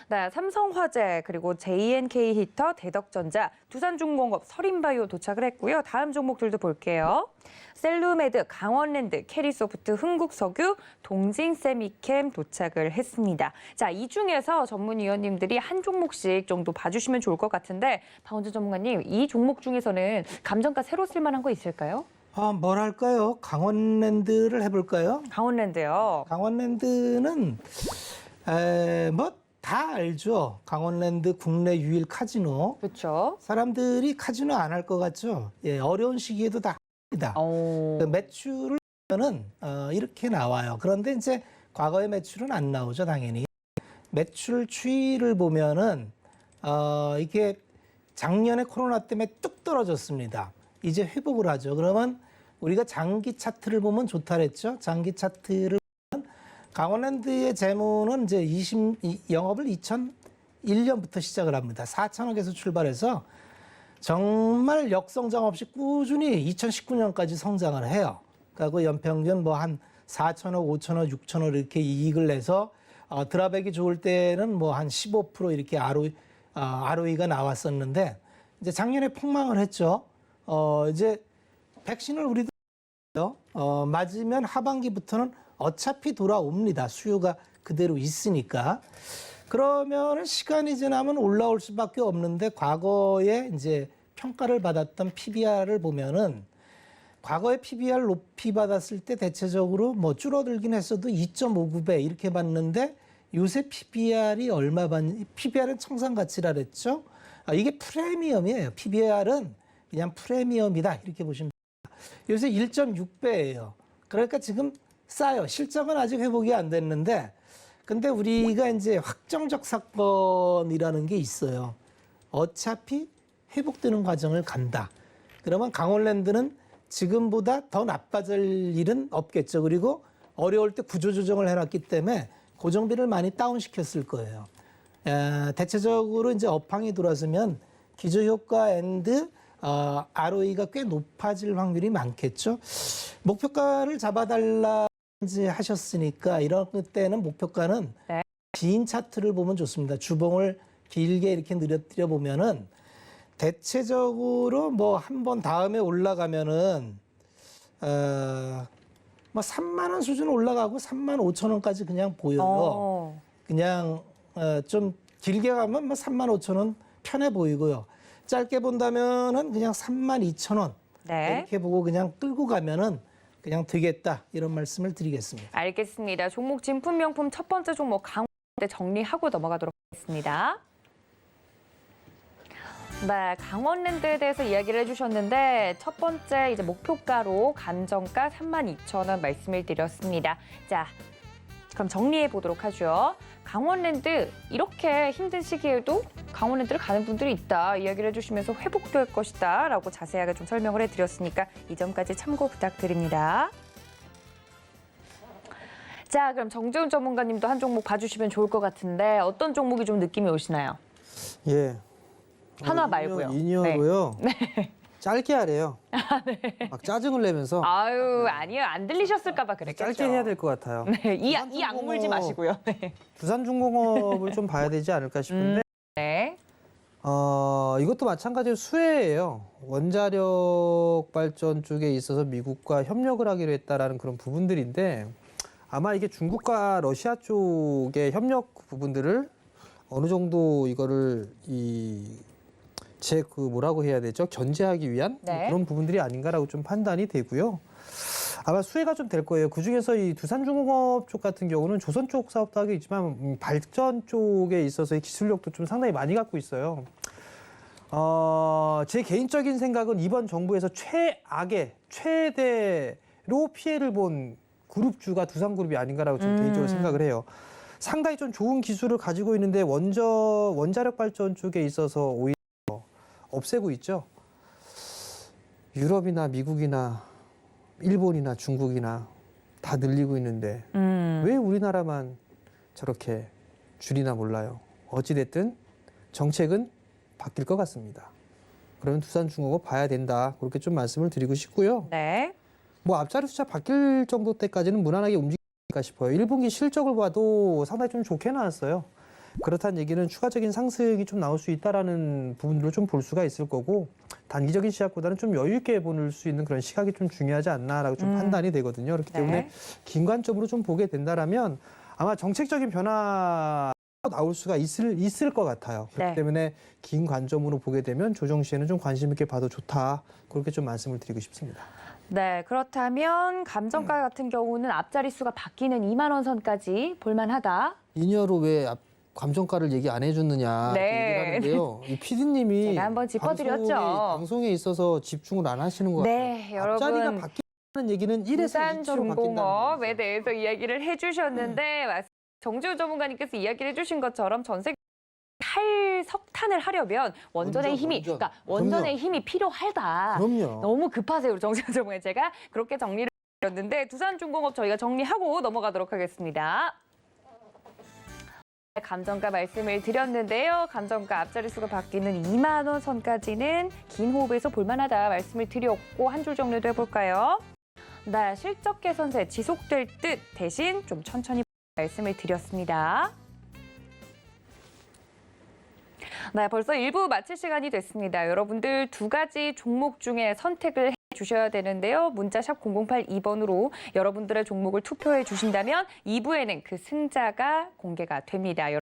네, 삼성화재, 그리고 JNK 히터, 대덕전자, 두산중공업, 서린바이오 도착을 했고요. 다음 종목들도 볼게요. 셀루메드, 강원랜드, 캐리소프트, 흥국석유, 동진세미캠 도착을 했습니다. 자, 이 중에서 전문위원님들이 한 종목씩 정도 봐주시면 좋을 것 같은데 박원준 전문가님, 이 종목 중에서는 감정가 새로 쓸만한 거 있을까요? 뭐랄까요? 강원랜드를 해볼까요? 강원랜드요. 강원랜드는 뭐 다 알죠. 강원랜드 국내 유일 카지노. 그렇죠. 사람들이 카지노 안 할 것 같죠. 예, 어려운 시기에도 다 합니다. 그 매출을 보면은 이렇게 나와요. 그런데 이제 과거의 매출은 안 나오죠, 당연히. 매출 추이를 보면은 이게 작년에 코로나 때문에 뚝 떨어졌습니다. 이제 회복을 하죠. 그러면 우리가 장기 차트를 보면 좋다 그랬죠. 장기 차트를 강원랜드의 재무는 이제 영업을 2001년부터 시작을 합니다. 4천억에서 출발해서 정말 역성장 없이 꾸준히 2019년까지 성장을 해요. 그리고 연평균 뭐 한 4천억, 5천억, 6천억 이렇게 이익을 내서 드라백이 좋을 때는 뭐 한 15% 이렇게 ROE가 나왔었는데 이제 작년에 폭망을 했죠. 이제 백신을 우리도 맞으면 하반기부터는 어차피 돌아옵니다. 수요가 그대로 있으니까. 그러면 시간이 지나면 올라올 수밖에 없는데 과거에 이제 평가를 받았던 PBR을 보면은 과거에 PBR 높이 받았을 때 대체적으로 뭐 줄어들긴 했어도 2.59배 이렇게 받는데 요새 PBR이 얼마 받니? PBR은 청산 가치라 그랬죠. 이게 프리미엄이에요. PBR은 그냥 프리미엄이다 이렇게 보시면 됩니다. 요새 1.6배예요. 그러니까 지금 싸요. 실적은 아직 회복이 안 됐는데 근데 우리가 이제 확정적 사건이라는 게 있어요. 어차피 회복되는 과정을 간다. 그러면 강원랜드는 지금보다 더 나빠질 일은 없겠죠. 그리고 어려울 때 구조조정을 해놨기 때문에 고정비를 많이 다운시켰을 거예요. 대체적으로 이제 업황이 돌아서면 기저효과 앤드 ROE가 꽤 높아질 확률이 많겠죠. 목표가를 잡아달라 하셨으니까 이런 때는 목표가는 네. 긴 차트를 보면 좋습니다. 주봉을 길게 이렇게 늘어뜨려 보면은 대체적으로 뭐 한 번 다음에 올라가면은 뭐 3만 원 수준 올라가고 3만 5천 원까지 그냥 보여요. 그냥 좀 길게 가면 뭐 3만 5천 원 편해 보이고요. 짧게 본다면은 그냥 3만 2천 원 네. 이렇게 보고 그냥 끌고 가면은 그냥 되겠다 이런 말씀을 드리겠습니다. 알겠습니다. 종목 진품 명품 첫 번째 종목 강원랜드 정리하고 넘어가도록 하겠습니다. 네, 강원랜드에 대해서 이야기를 해주셨는데 첫 번째 이제 목표가로 감정가 32,000원 말씀을 드렸습니다. 자, 그럼 정리해 보도록 하죠. 강원랜드 이렇게 힘든 시기에도 강원랜드를 가는 분들이 있다 이야기를 해주시면서 회복될 것이다 라고 자세하게 좀 설명을 해드렸으니까 이 점까지 참고 부탁드립니다. 자, 그럼 정재훈 전문가님도 한 종목 봐주시면 좋을 것 같은데 어떤 종목이 좀 느낌이 오시나요? 예. 한화 말고요. 인이어로요. 네. 짧게 하래요. 막 짜증을 내면서 아유, 아니요. 안 들리셨을까봐 그랬겠죠. 짧게 해야 될 것 같아요. 네, 이 악물지 마시고요. 네. 두산중공업을 좀 봐야 되지 않을까 싶은데 네. 이것도 마찬가지로 수혜예요. 원자력 발전 쪽에 있어서 미국과 협력을 하기로 했다라는 그런 부분들인데 아마 이게 중국과 러시아 쪽의 협력 부분들을 어느 정도 이거를 뭐라고 해야 되죠? 견제하기 위한 네. 그런 부분들이 아닌가라고 좀 판단이 되고요. 아마 수혜가 좀 될 거예요. 그중에서 이 두산중공업 쪽 같은 경우는 조선 쪽 사업도 하고 있지만 발전 쪽에 있어서의 기술력도 좀 상당히 많이 갖고 있어요. 제 개인적인 생각은 이번 정부에서 최대로 피해를 본 그룹주가 두산그룹이 아닌가라고 좀 개인적으로 생각을 해요. 상당히 좀 좋은 기술을 가지고 있는데 원자력 발전 쪽에 있어서 오히려 없애고 있죠. 유럽이나 미국이나 일본이나 중국이나 다 늘리고 있는데 왜 우리나라만 저렇게 줄이나 몰라요. 어찌됐든 정책은 바뀔 것 같습니다. 그러면 두산중공업 봐야 된다. 그렇게 좀 말씀을 드리고 싶고요. 네. 뭐 앞자리 숫자 바뀔 정도 때까지는 무난하게 움직일까 싶어요. 1분기 실적을 봐도 상당히 좀 좋게 나왔어요. 그렇다는 얘기는 추가적인 상승이 좀 나올 수 있다라는 부분들을 좀 볼 수가 있을 거고 단기적인 시각보다는 좀 여유 있게 볼 수 있는 그런 시각이 좀 중요하지 않나라고 좀 판단이 되거든요. 그렇기 때문에 긴관점으로 좀 보게 된다라면 아마 정책적인 변화 나올 수가 있을 것 같아요. 그렇기 네. 때문에 긴 관점으로 보게 되면 조정 시에는 좀 관심 있게 봐도 좋다. 그렇게 좀 말씀을 드리고 싶습니다. 네, 그렇다면 감정가 같은 경우는 앞자리 수가 바뀌는 2만 원 선까지 볼만하다. 인여로 왜 감정가를 얘기 안 해줬느냐 네. 이렇게 얘기를 하는데요. 이 PD님이 제가 한번 짚어드렸죠. 방송에 있어서 집중을 안 하시는 것 네, 같아요. 여러분. 앞자리가 바뀌는 얘기는 1에서 2차로 두산중공업에 바뀐다는 대해서 이야기를 해주셨는데 정지우 전문가님께서 이야기를 해주신 것처럼 전 세계 석탄을 하려면 원전의 힘이 그러니까 원전의 힘이 필요하다. 그럼요. 너무 급하세요, 우리 정지우 전문가. 제가 그렇게 정리를 드렸는데 두산중공업 저희가 정리하고 넘어가도록 하겠습니다. 감정가 말씀을 드렸는데요. 감정가 앞자리 수가 바뀌는 2만 원 선까지는 긴 호흡에서 볼만하다 말씀을 드렸고 한 줄 정리도 해볼까요? 네, 실적 개선세 지속될 듯 대신 좀 천천히 말씀을 드렸습니다. 네, 벌써 1부 마칠 시간이 됐습니다. 여러분들 두 가지 종목 중에 선택을 해주셔야 되는데요. 문자 샵 0082번으로 여러분들의 종목을 투표해 주신다면 2부에는 그 승자가 공개가 됩니다. 여러분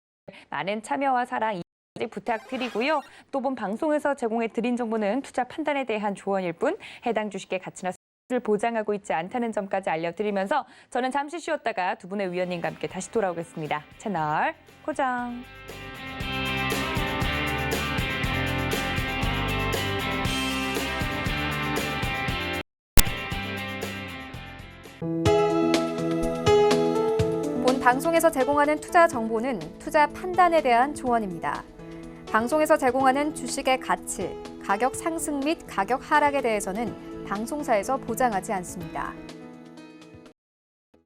많은 참여와 사랑 부탁드리고요. 또 본 방송에서 제공해 드린 정보는 투자 판단에 대한 조언일 뿐 해당 주식의 가치나 수익을 보장하고 있지 않다는 점까지 알려드리면서 저는 잠시 쉬었다가 두 분의 위원님과 함께 다시 돌아오겠습니다. 채널 고정. 본 방송에서 제공하는 투자 정보는 투자 판단에 대한 조언입니다. 방송에서 제공하는 주식의 가치, 가격 상승 및 가격 하락에 대해서는 방송사에서 보장하지 않습니다.